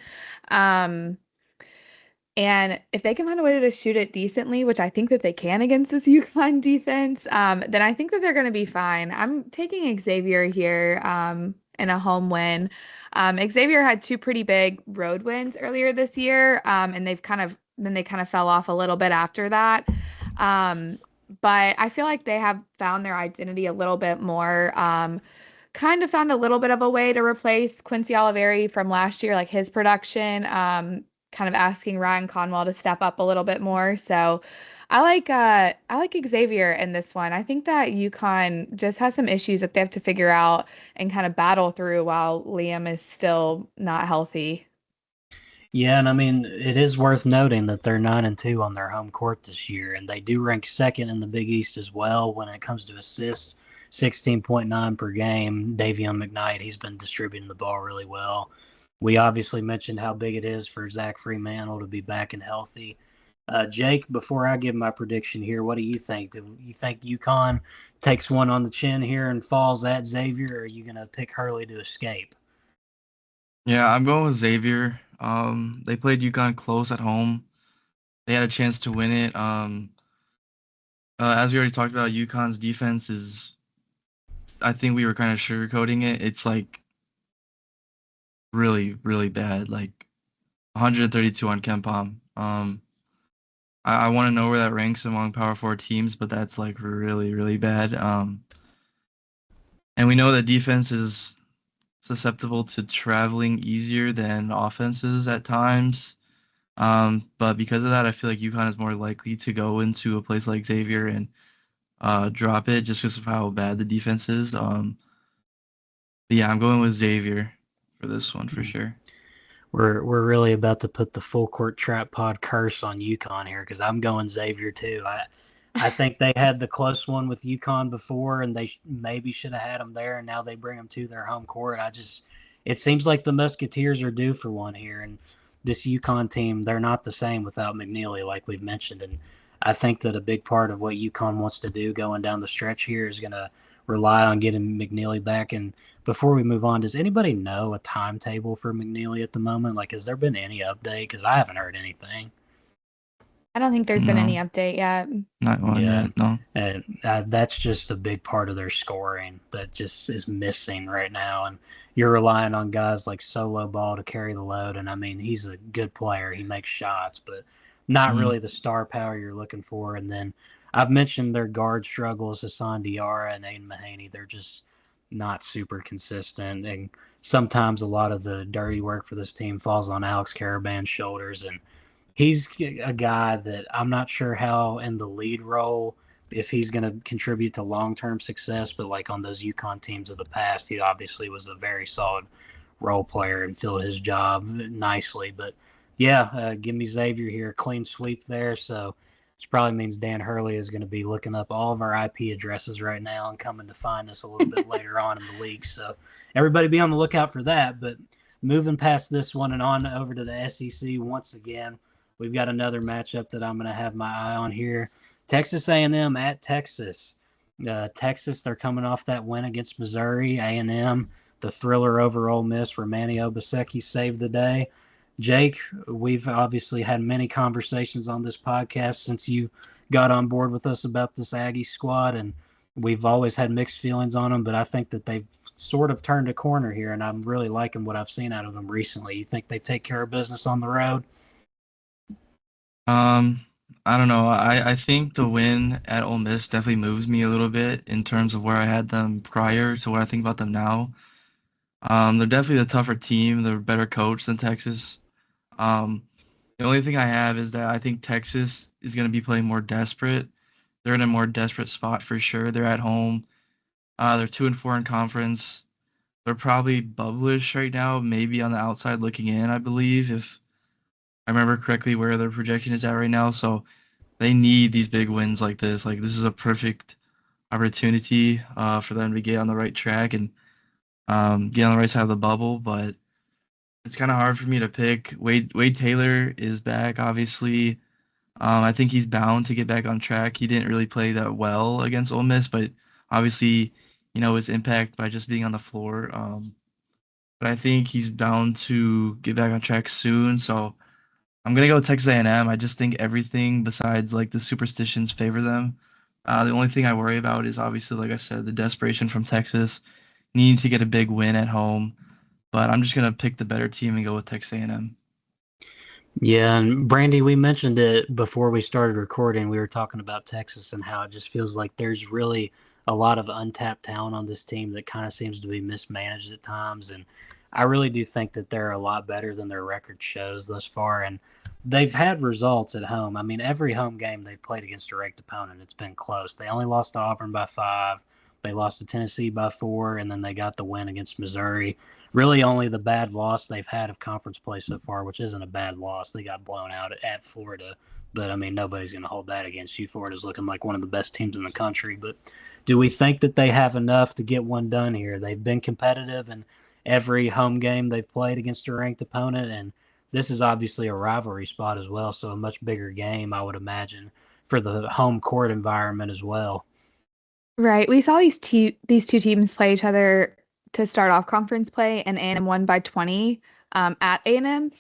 Um, and if they can find a way to shoot it decently, which I think that they can against this UConn defense, then I think that they're going to be fine. I'm taking Xavier here in a home win. Xavier had two pretty big road wins earlier this year, and they kind of fell off a little bit after that. Um, but I feel like they have found their identity a little bit more. Kind of found a little bit of a way to replace Quincy Oliveri from last year, like his production. Kind of asking Ryan Conwell to step up a little bit more. So I like Xavier in this one. I think that UConn just has some issues that they have to figure out and kind of battle through while Liam is still not healthy. Yeah, and I mean it is worth noting that they're 9-2 on their home court this year, and they do rank second in the Big East as well when it comes to assists, 16.9 per game. Davion McKnight, he's been distributing the ball really well. We obviously mentioned how big it is for Zach Freemantle to be back and healthy. Jake, before I give my prediction here, what do you think? Do you think UConn takes one on the chin here and falls at Xavier, or are you going to pick Hurley to escape? Yeah, I'm going with Xavier. They played UConn close at home. They had a chance to win it. As we already talked about, UConn's defense is. I think we were kind of sugarcoating it. It's like really, really bad. Like 132 on KenPom. I want to know where that ranks among Power Four teams, but that's like really, really bad. And we know that defense is susceptible to traveling easier than offenses at times. But because of that, I feel like UConn is more likely to go into a place like Xavier and drop it just because of how bad the defense is. But yeah, I'm going with Xavier for this one for sure. We're really about to put the full court trap pod curse on UConn here because I'm going Xavier too. I think they had the close one with UConn before, and they maybe should have had them there, and now they bring them to their home court. It seems like the Musketeers are due for one here, and this UConn team, they're not the same without McNeely, like we've mentioned, and I think that a big part of what UConn wants to do going down the stretch here is going to rely on getting McNeely back. And before we move on, does anybody know a timetable for McNeely at the moment? Like, has there been any update? Because I haven't heard anything. I don't think there's been any No, update yet. not one Yeah, yet. No. and that's just a big part of their scoring that just is missing right now. And you're relying on guys like Solo Ball to carry the load. And I mean, he's a good player; he makes shots, but not Mhm. really the star power you're looking for. And then I've mentioned their guard struggles, Hassan Diarra and Aiden Mahaney. They're just not super consistent, and sometimes a lot of the dirty work for this team falls on Alex Caravan's shoulders. And he's a guy that I'm not sure how in the lead role if he's going to contribute to long-term success, but like on those UConn teams of the past, he obviously was a very solid role player and filled his job nicely. But yeah, give me Xavier here, clean sweep there. So which probably means Dan Hurley is going to be looking up all of our IP addresses right now and coming to find us a little bit later on in the week. So everybody be on the lookout for that. But moving past this one and on over to the SEC once again, we've got another matchup that I'm going to have my eye on here. Texas A&M at Texas. Texas, they're coming off that win against Missouri. A&M, the thriller over Ole Miss where Manny Obaseki saved the day. Jake, we've obviously had many conversations on this podcast since you got on board with us about this Aggie squad, and we've always had mixed feelings on them, but I think that they've sort of turned a corner here, and I'm really liking what I've seen out of them recently. You think they take care of business on the road? Um, I don't know. I think the win at Ole Miss definitely moves me a little bit in terms of where I had them prior to what I think about them now. They're definitely the tougher team. They're a better coach than Texas. Um, The only thing I have is that I think Texas is going to be playing more desperate. They're in a more desperate spot for sure. They're at home. They're 2-4 in conference. They're probably bubblish right now, maybe on the outside looking in, I believe, if I remember correctly where their projection is at right now. So they need these big wins like this. Like this is a perfect opportunity for them to get on the right track and get on the right side of the bubble. But it's kind of hard for me to pick. Wade Taylor is back, obviously. I think he's bound to get back on track. He didn't really play that well against Ole Miss, but obviously, his impact by just being on the floor. But I think he's bound to get back on track soon. So I'm gonna go with Texas A&M. I just think everything besides like the superstitions favor them. The only thing I worry about is obviously, like I said, the desperation from Texas, needing to get a big win at home. But I'm just gonna pick the better team and go with Texas A&M. Yeah, and Brandy, we mentioned it before we started recording. We were talking about Texas and how it just feels like there's really a lot of untapped talent on this team that kind of seems to be mismanaged at times. And I really do think that they're a lot better than their record shows thus far. And they've had results at home. I mean, every home game they've played against a ranked opponent, it's been close. They only lost to Auburn by 5. They lost to Tennessee by 4, and then they got the win against Missouri. Really only the bad loss they've had of conference play so far, which isn't a bad loss. They got blown out at Florida, but I mean, nobody's going to hold that against you. Florida's looking like one of the best teams in the country. But do we think that they have enough to get one done here? They've been competitive in every home game they've played against a ranked opponent, and this is obviously a rivalry spot as well, so a much bigger game, I would imagine, for the home court environment as well. Right. We saw these two teams play each other to start off conference play, and A&M won by 20 at A&M.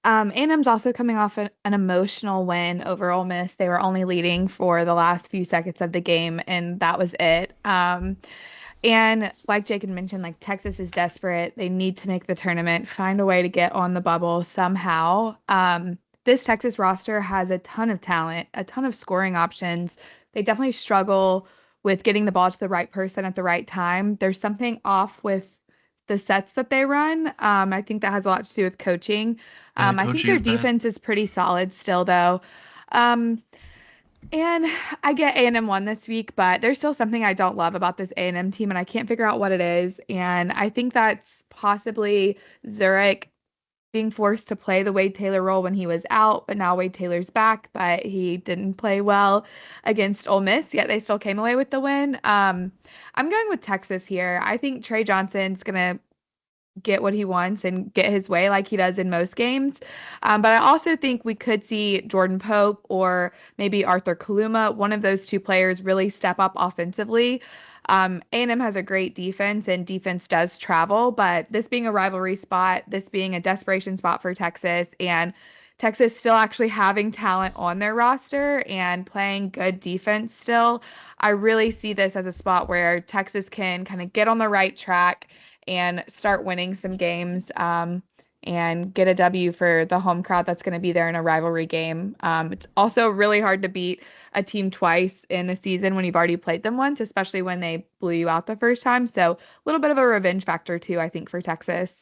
A&M's also coming off an emotional win over Ole Miss. They were only leading for the last few seconds of the game, and that was it. And like Jake had mentioned, like Texas is desperate. They need to make the tournament, find a way to get on the bubble somehow. This Texas roster has a ton of talent, a ton of scoring options. They definitely struggle with getting the ball to the right person at the right time. There's something off with the sets that they run. I think that has a lot to do with coaching. Yeah, I think coaching their is bad. defense is pretty solid still, though. Um, and I get A&M won this week, but there's still something I don't love about this A&M team, and I can't figure out what it is. And I think that's possibly Zurich being forced to play the Wade Taylor role when he was out, but now Wade Taylor's back, but he didn't play well against Ole Miss, yet they still came away with the win. I'm going with Texas here. I think Trey Johnson's gonna get what he wants and get his way like he does in most games. But I also think we could see Jordan Pope or maybe Arthur Kaluma, one of those two players, really step up offensively. A&M has a great defense, and defense does travel, but this being a rivalry spot, this being a desperation spot for Texas, and Texas still actually having talent on their roster and playing good defense still, I really see this as a spot where Texas can kind of get on the right track and start winning some games and get a W for the home crowd that's going to be there in a rivalry game. It's also really hard to beat a team twice in a season when you've already played them once, especially when they blew you out the first time. So a little bit of a revenge factor too, I think, for Texas.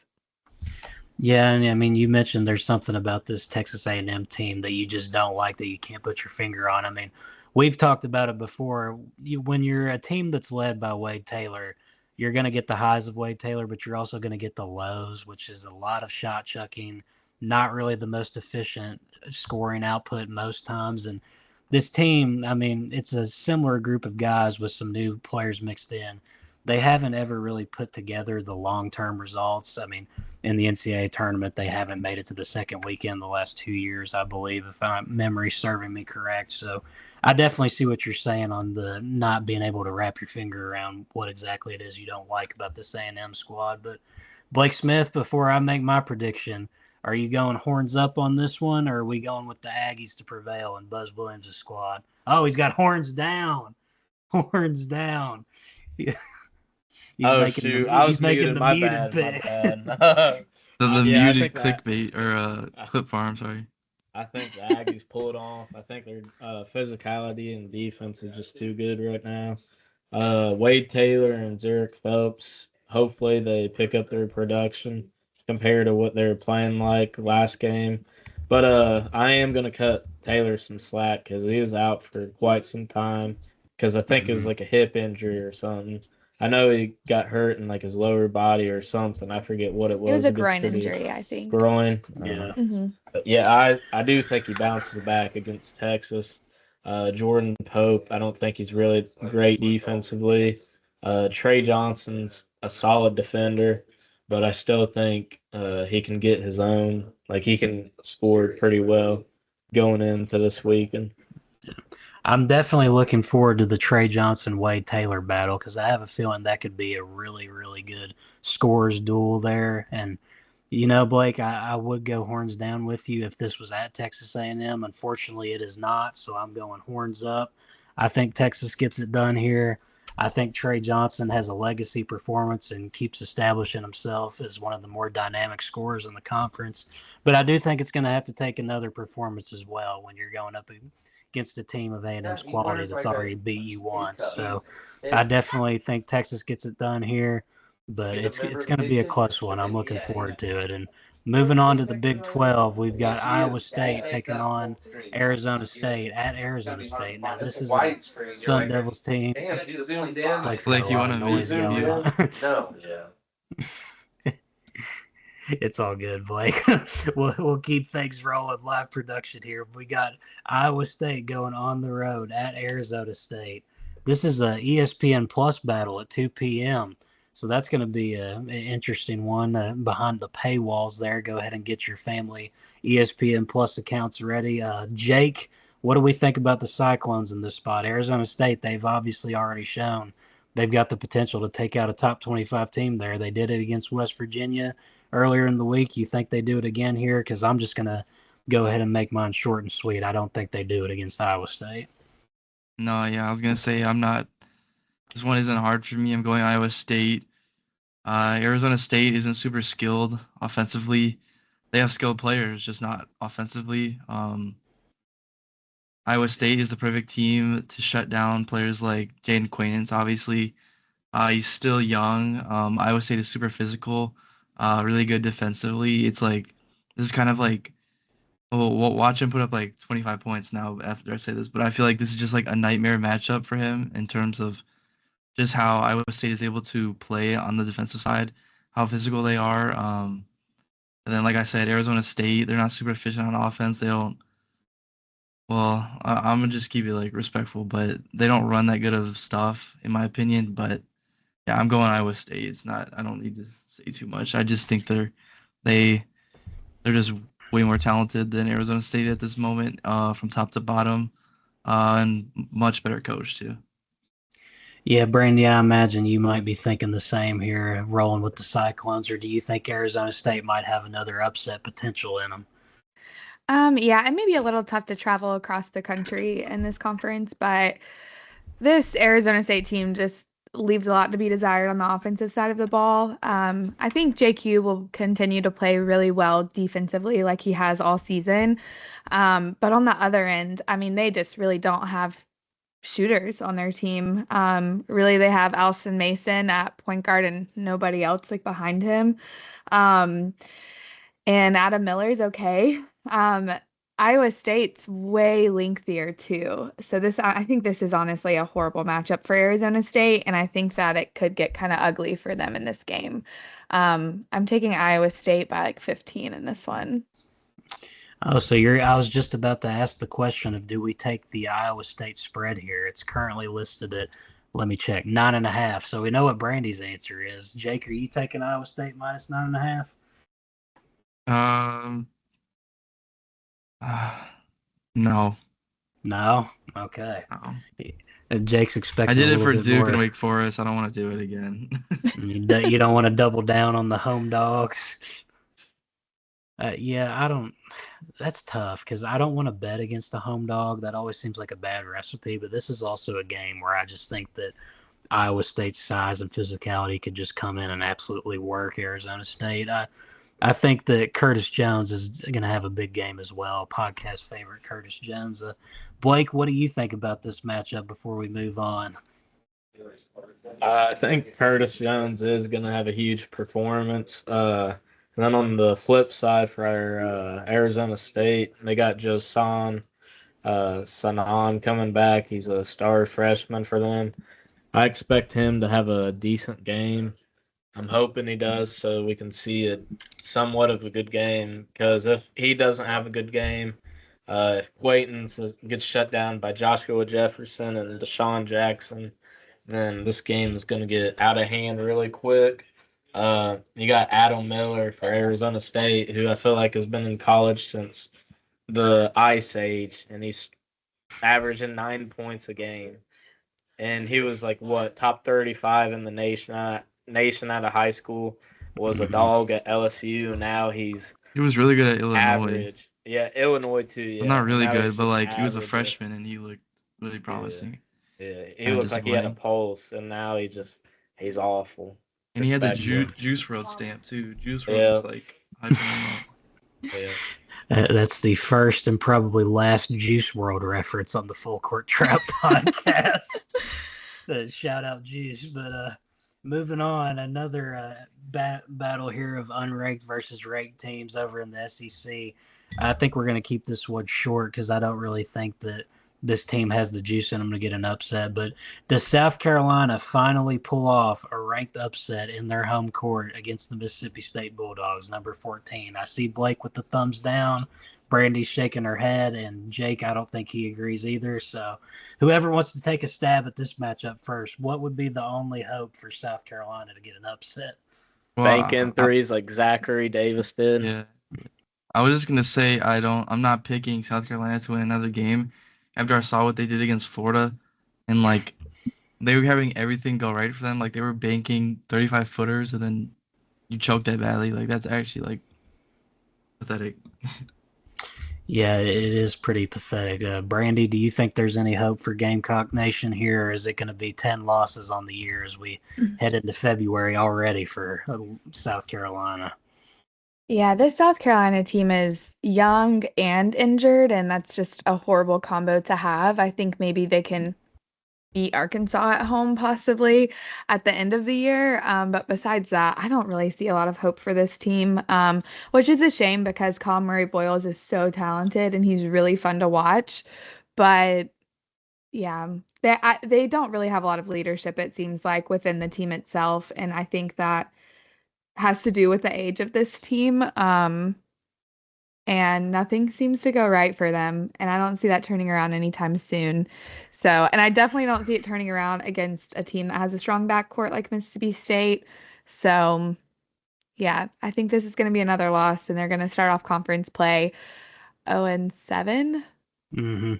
Yeah, and I mean, you mentioned there's something about this Texas A&M team that you just don't like that you can't put your finger on. I mean, we've talked about it before. When you're a team that's led by Wade Taylor, you're going to get the highs of Wade Taylor, but you're also going to get the lows, which is a lot of shot chucking, not really the most efficient scoring output most times. And this team, I mean, it's a similar group of guys with some new players mixed in. They haven't ever really put together the long-term results. I mean, in the NCAA tournament, they haven't made it to the second weekend the last 2 years, I believe, if my memory serving me correct. So I definitely see what you're saying on the not being able to wrap your finger around what exactly it is you don't like about this A&M squad. But Blake Smith, before I make my prediction, are you going horns up on this one, or are we going with the Aggies to prevail and Buzz Williams' squad? Oh, he's got horns down. Horns down. He's Oh making shoot, the I he's was making muted. the My muted bad. My pick. bad. The Yeah, I muted think that. clickbait or clip farm, sorry. I think the Aggies pull it off. I think their physicality and defense is just too good right now. Wade Taylor and Zurich Phelps, hopefully they pick up their production compared to what they were playing like last game. But I am gonna cut Taylor some slack because he was out for quite some time. Because I think it was like a hip injury or something. I know he got hurt in like his lower body or something. I forget what it It was was a against groin Purdue. injury, I think. Groin. Yeah. But yeah, I do think he bounces back against Texas. Jordan Pope, I don't think he's really great defensively. Trey Johnson's a solid defender, but I still think he can get his own. Like he can score pretty well going into this weekend. I'm definitely looking forward to the Trey Johnson Wade Taylor battle because I have a feeling that could be a really, really good scores duel there. And Blake, I would go horns down with you if this was at Texas A&M. Unfortunately, it is not, so I'm going horns up. I think Texas gets it done here. I think Trey Johnson has a legacy performance and keeps establishing himself as one of the more dynamic scorers in the conference. But I do think it's going to have to take another performance as well when you're going up against a team of A&M's quality that's already beat you once. So I definitely think Texas gets it done here, but it's going to be a close one. I'm looking forward to it. And moving on to the Big 12, we've got Iowa State taking on Arizona State at Arizona State. Now, this is a Sun Devils team. Blake's got Blake, a you lot want of to noise going mute? on. No. Yeah. It's all good, Blake. We'll keep things rolling. Live production here. We got Iowa State going on the road at Arizona State. This is a ESPN Plus battle at 2 p.m. So that's going to be an interesting one behind the paywalls there. Go ahead and get your family ESPN Plus accounts ready. Jake, what do we think about the Cyclones in this spot? Arizona State, they've obviously already shown they've got the potential to take out a top 25 team there. They did it against West Virginia earlier in the week. You think they do it again here? Because I'm just going to go ahead and make mine short and sweet. I don't think they do it against Iowa State. No, yeah, I was gonna say I'm not. This one isn't hard for me. I'm going Iowa State. Arizona State isn't super skilled offensively. They have skilled players, just not offensively. Iowa State is the perfect team to shut down players like Jaden Quainance, obviously. He's still young. Iowa State is super physical, really good defensively. It's like this is kind of like we'll watch him put up like 25 points now after I say this, but I feel like this is just like a nightmare matchup for him in terms of just how Iowa State is able to play on the defensive side, how physical they are. And then, like I said, Arizona State, they're not super efficient on offense. They don't. Well, I'm gonna just keep it like respectful, but they don't run that good of stuff, in my opinion. But yeah, I'm going Iowa State. It's not. I don't need to say too much. I just think they they're just way more talented than Arizona State at this moment, from top to bottom, and much better coach too. Yeah, Brandy, I imagine you might be thinking the same here, rolling with the Cyclones, or do you think Arizona State might have another upset potential in them? Yeah, it may be a little tough to travel across the country in this conference, but this Arizona State team just leaves a lot to be desired on the offensive side of the ball. I think JQ will continue to play really well defensively like he has all season. But on the other end, I mean, they just really don't have shooters on their team. Really, they have Alston Mason at point guard and nobody else like behind him. Um, and Adam Miller's okay. Um, Iowa State's way lengthier too. So I think this is honestly a horrible matchup for Arizona State, and I think that it could get kind of ugly for them in this game. I'm taking Iowa State by like 15 in this one. Oh, so I was just about to ask the question of do we take the Iowa State spread here? It's currently listed at, let me check, 9.5. So we know what Brandy's answer is. Jake, are you taking Iowa State minus 9.5? Um, no, No? Okay. no. Jake's I expecting a did it little for bit Duke and more. Wake Forest. I don't want to do it again. You don't want to double down on the home dogs. Yeah, I don't. That's tough because I don't want to bet against the home dog. That always seems like a bad recipe. But this is also a game where I just think that Iowa State's size and physicality could just come in and absolutely work Arizona State. I think that Curtis Jones is going to have a big game as well. Podcast favorite Curtis Jones. Blake, what do you think about this matchup before we move on? I think Curtis Jones is going to have a huge performance. And then on the flip side for Arizona State, they got Josan Sanan coming back. He's a star freshman for them. I expect him to have a decent game. I'm hoping he does so we can see it somewhat of a good game. Because if he doesn't have a good game, if Quayton gets shut down by Joshua Jefferson and Deshaun Jackson, then this game is going to get out of hand really quick. You got Adam Miller for Arizona State, who I feel like has been in college since the Ice Age, and he's averaging 9 points a game. And he was like what top 35 in the nation out of high school. Was a Mhm. dog at LSU. Now he's He was really good at Illinois. average. Yeah, Illinois too. Well, Yeah, not and really now he's good, but just like he was a average. freshman and he looked really Yeah, promising. yeah. He Kind of looked like he had a disappointing. pulse, and now he's awful. And he had the Respectful. Juice World stamp too. Juice World Yeah, was like hyping him up. yeah. That's the first and probably last Juice World reference on the Full Court Trap podcast. Shout out Juice. But moving on, another battle here of unranked versus ranked teams over in the SEC. I think we're going to keep this one short because I don't really think that this team has the juice in them to get an upset. But does South Carolina finally pull off a ranked upset in their home court against the Mississippi State Bulldogs, number 14? I see Blake with the thumbs down. Brandy's shaking her head, and Jake, I don't think he agrees either. So whoever wants to take a stab at this matchup first, what would be the only hope for South Carolina to get an upset? Banking Well, threes like Zachary Davis did. yeah. I was just gonna say I'm not picking South Carolina to win another game after I saw what they did against Florida, and like they were having everything go right for them. Like they were banking 35 footers, and then you choked that badly. Like that's actually like pathetic. Yeah, it is pretty pathetic. Brandy, do you think there's any hope for Gamecock Nation here, or is it going to be 10 losses on the year as we head into February already for South Carolina? Yeah, this South Carolina team is young and injured, and that's just a horrible combo to have. I think maybe they can beat Arkansas at home possibly at the end of the year. But besides that, I don't really see a lot of hope for this team, which is a shame because Colin Murray Boyles is so talented and he's really fun to watch. But yeah, they don't really have a lot of leadership, it seems like, within the team itself. And I think that has to do with the age of this team. And nothing seems to go right for them. And I don't see that turning around anytime soon. So, and I definitely don't see it turning around against a team that has a strong backcourt like Mississippi State. So, yeah, I think this is going to be another loss, and they're going to start off conference play 0-7. Mm-hmm.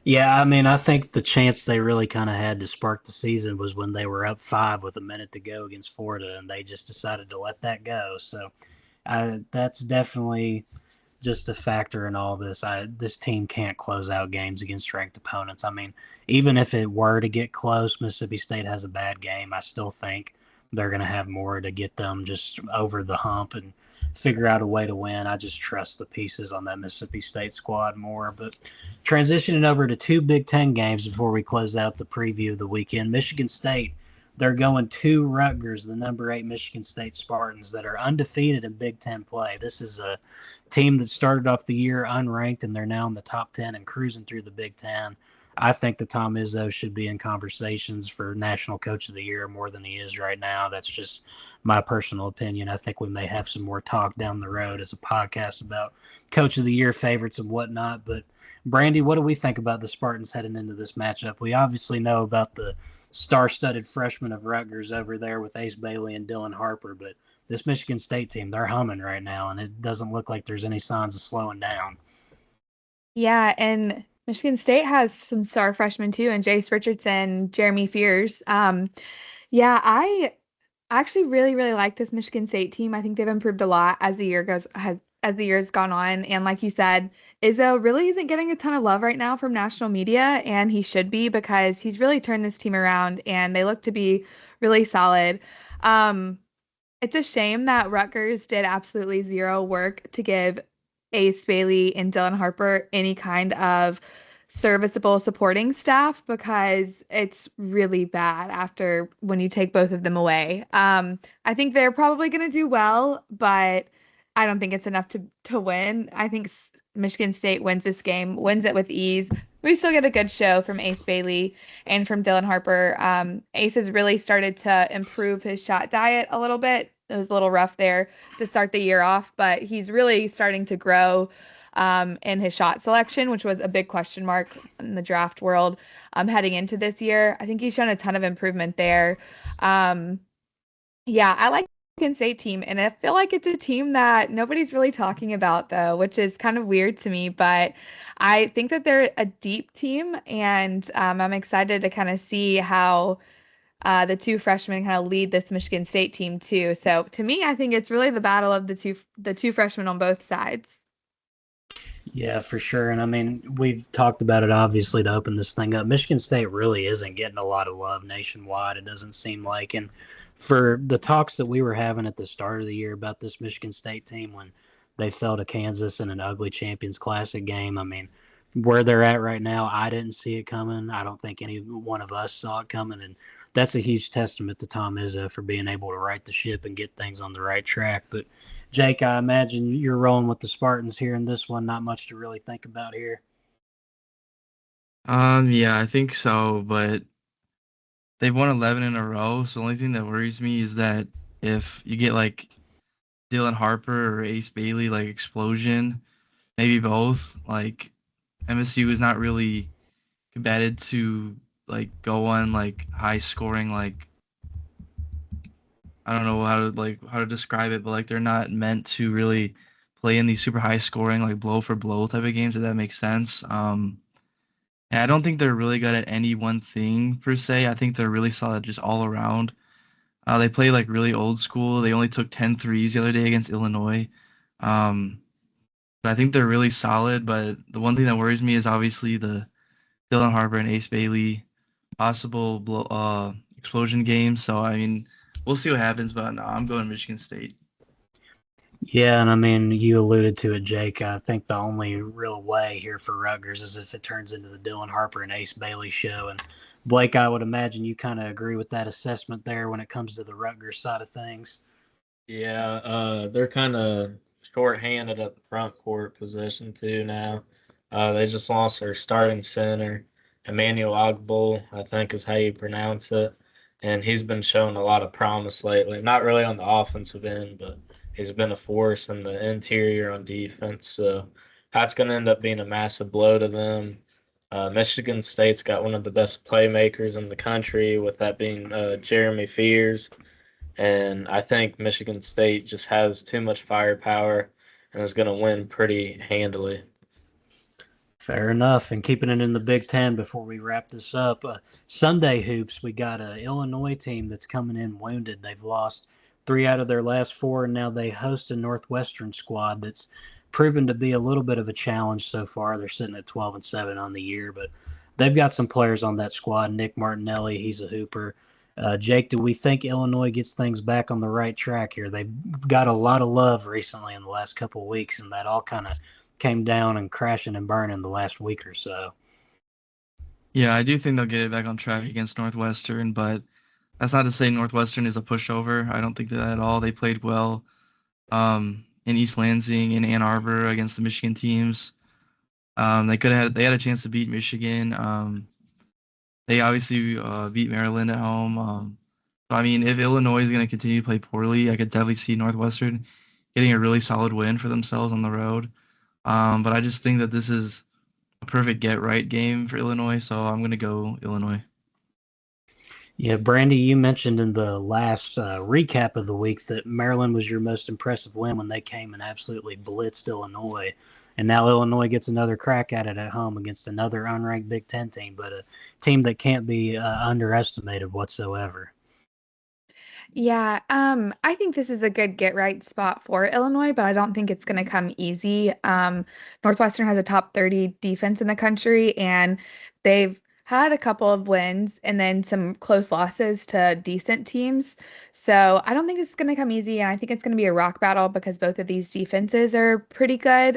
Yeah, I mean, I think the chance they really kind of had to spark the season was when they were up 5 with a minute to go against Florida, and they just decided to let that go. So that's definitely just a factor in all this. This team can't close out games against ranked opponents. I mean, even if it were to get close, Mississippi State has a bad game. I still think they're going to have more to get them just over the hump and figure out a way to win. I just trust the pieces on that Mississippi State squad more. But transitioning over to two Big Ten games before we close out the preview of the weekend, Michigan State, they're going to Rutgers, the number 8 Michigan State Spartans that are undefeated in Big Ten play. This is a team that started off the year unranked, and they're now in the top 10 and cruising through the Big Ten. I think that Tom Izzo should be in conversations for National Coach of the Year more than he is right now. That's just my personal opinion. I think we may have some more talk down the road as a podcast about Coach of the Year favorites and whatnot. But, Brandy, what do we think about the Spartans heading into this matchup? We obviously know about the star-studded freshman of Rutgers over there with Ace Bailey and Dylan Harper, but this Michigan State team, they're humming right now, and it doesn't look like there's any signs of slowing down. Yeah, and Michigan State has some star freshmen too, and Jace Richardson, Jeremy Fears. Yeah, I actually really, really like this Michigan State team. I think they've improved a lot as as the year's gone on. And like you said, Izzo really isn't getting a ton of love right now from national media, and he should be because he's really turned this team around and they look to be really solid. Um, it's a shame that Rutgers did absolutely zero work to give Ace Bailey and Dylan Harper any kind of serviceable supporting staff because it's really bad after when you take both of them away. I think they're probably going to do well, but I don't think it's enough to win. I think Michigan State wins this game, wins it with ease. We still get a good show from Ace Bailey and from Dylan Harper. Ace has really started to improve his shot diet a little bit. It was a little rough there to start the year off, but he's really starting to grow in his shot selection, which was a big question mark in the draft world heading into this year. I think he's shown a ton of improvement there. Um, yeah, I like Michigan State team, and I feel like it's a team that nobody's really talking about though, which is kind of weird to me. But I think that they're a deep team, and I'm excited to kind of see how the two freshmen kind of lead this Michigan State team too. So to me, I think it's really the battle of the two freshmen on both sides. Yeah, for sure. And I mean, we've talked about it obviously to open this thing up. Michigan State really isn't getting a lot of love nationwide, it doesn't seem like. And for the talks that we were having at the start of the year about this Michigan State team when they fell to Kansas in an ugly Champions Classic game, I mean, where they're at right now, I didn't see it coming. I don't think any one of us saw it coming. And that's a huge testament to Tom Izzo for being able to right the ship and get things on the right track. But Jake, I imagine you're rolling with the Spartans here in this one. Not much to really think about here. Yeah, I think so, but they've won 11 in a row. So the only thing that worries me is that if you get like Dylan Harper or Ace Bailey, like explosion, maybe both, like MSU is not really combated to like go on like high scoring, like I don't know how to describe it, but like they're not meant to really play in these super high scoring like blow for blow type of games, if that makes sense. And I don't think they're really good at any one thing per se. I think they're really solid just all around. They play like really old school. They only took 10 threes the other day against Illinois. Um, but I think they're really solid. But the one thing that worries me is obviously the Dylan Harper and Ace Bailey possible explosion game. So I mean, we'll see what happens. But no, I'm going Michigan State. Yeah, and I mean, you alluded to it, Jake. I think the only real way here for Rutgers is if it turns into the Dylan Harper and Ace Bailey show. And Blake, I would imagine you kind of agree with that assessment there when it comes to the Rutgers side of things. Yeah, they're kind of short-handed at the front court position too now. They just lost their starting center, Emmanuel Ogbol, I think is how you pronounce it, and he's been showing a lot of promise lately. Not really on the offensive end, but he's been a force in the interior on defense. So that's going to end up being a massive blow to them. Michigan State's got one of the best playmakers in the country, with that being Jeremy Fears. And I think Michigan State just has too much firepower and is going to win pretty handily. Fair enough. And keeping it in the Big Ten before we wrap this up, Sunday hoops, we got an Illinois team that's coming in wounded. They've lost 3 out of their last 4, and now they host a Northwestern squad that's proven to be a little bit of a challenge so far. They're sitting at 12-7 on the year, but they've got some players on that squad. Nick Martinelli, he's a hooper. Jake, do we think Illinois gets things back on the right track here? They've got a lot of love recently in the last couple of weeks, and that all kind of came down and crashing and burning the last week or so. Yeah, I do think they'll get it back on track against Northwestern, but that's not to say Northwestern is a pushover. I don't think that at all. They played well in East Lansing and Ann Arbor against the Michigan teams. They had a chance to beat Michigan. They obviously beat Maryland at home. So I mean, if Illinois is going to continue to play poorly, I could definitely see Northwestern getting a really solid win for themselves on the road. But I just think that this is a perfect get right game for Illinois, so I'm going to go Illinois. Yeah, Brandy, you mentioned in the last recap of the week that Maryland was your most impressive win when they came and absolutely blitzed Illinois. And now Illinois gets another crack at it at home against another unranked Big Ten team, but a team that can't be underestimated whatsoever. Yeah, I think this is a good get right spot for Illinois, but I don't think it's going to come easy. Northwestern has a top 30 defense in the country, and they've had a couple of wins and then some close losses to decent teams. So I don't think it's going to come easy, and I think it's going to be a rock battle because both of these defenses are pretty good.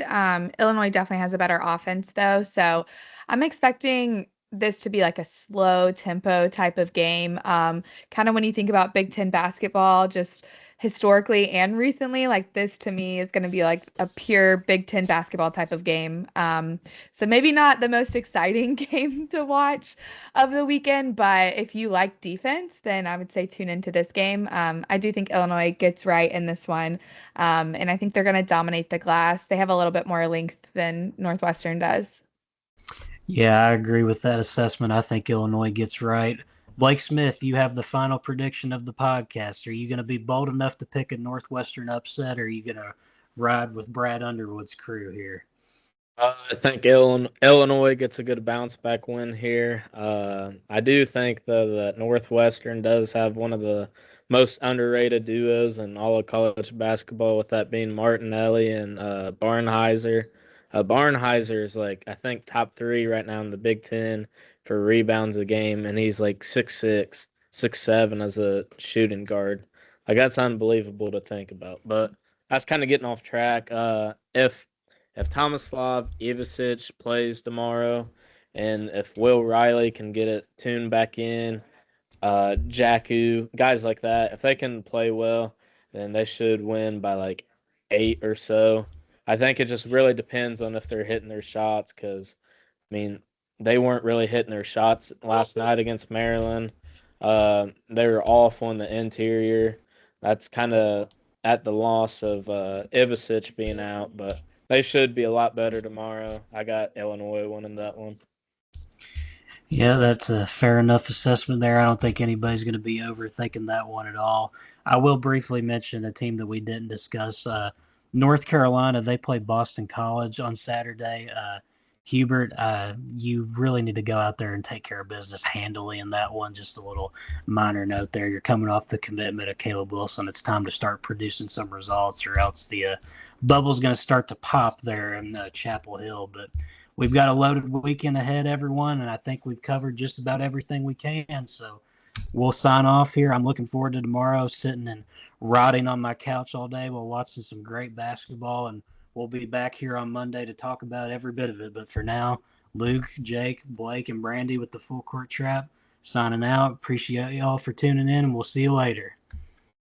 Illinois definitely has a better offense, though, so I'm expecting this to be like a slow tempo type of game. Kind of when you think about Big Ten basketball, just historically and recently. Like this to me is going to be like a pure Big Ten basketball type of game. So maybe not the most exciting game to watch of the weekend, but if you like defense, then I would say tune into this game. I do think Illinois gets right in this one, and I think they're going to dominate the glass. They have a little bit more length than Northwestern does. Yeah, I agree with that assessment. I think Illinois gets right. Blake Smith, you have the final prediction of the podcast. Are you going to be bold enough to pick a Northwestern upset, or are you going to ride with Brad Underwood's crew here? I think Illinois gets a good bounce back win here. I do think though that Northwestern does have one of the most underrated duos in all of college basketball, with that being Martinelli and Barnheiser. Barnheiser is like I think top three right now in the Big Ten for rebounds a game, and he's like 6'6", 6'7" as a shooting guard. Like that's unbelievable to think about. But that's kind of getting off track. If Tomislav Ivicic plays tomorrow, and if Will Riley can get it tuned back in, Jakku, guys like that, if they can play well, then they should win by like 8 or so. I think it just really depends on if they're hitting their shots, because, I mean, they weren't really hitting their shots last night against Maryland. They were off on the interior. That's kind of at the loss of Ivicic being out, but they should be a lot better tomorrow. I got Illinois winning that one. Yeah, that's a fair enough assessment there. I don't think anybody's going to be overthinking that one at all. I will briefly mention a team that we didn't discuss. North Carolina, they play Boston College on Saturday. Hubert, you really need to go out there and take care of business handily in that one. Just a little minor note there. You're coming off the commitment of Caleb Wilson. It's time to start producing some results, or else the bubble's going to start to pop there in Chapel Hill. But we've got a loaded weekend ahead, everyone, and I think we've covered just about everything we can. So we'll sign off here. I'm looking forward to tomorrow, sitting and rotting on my couch all day while watching some great basketball, and we'll be back here on Monday to talk about every bit of it. But for now, Luke, Jake, Blake, and Brandy with the Full Court Trap signing out. Appreciate y'all for tuning in, and we'll see you later.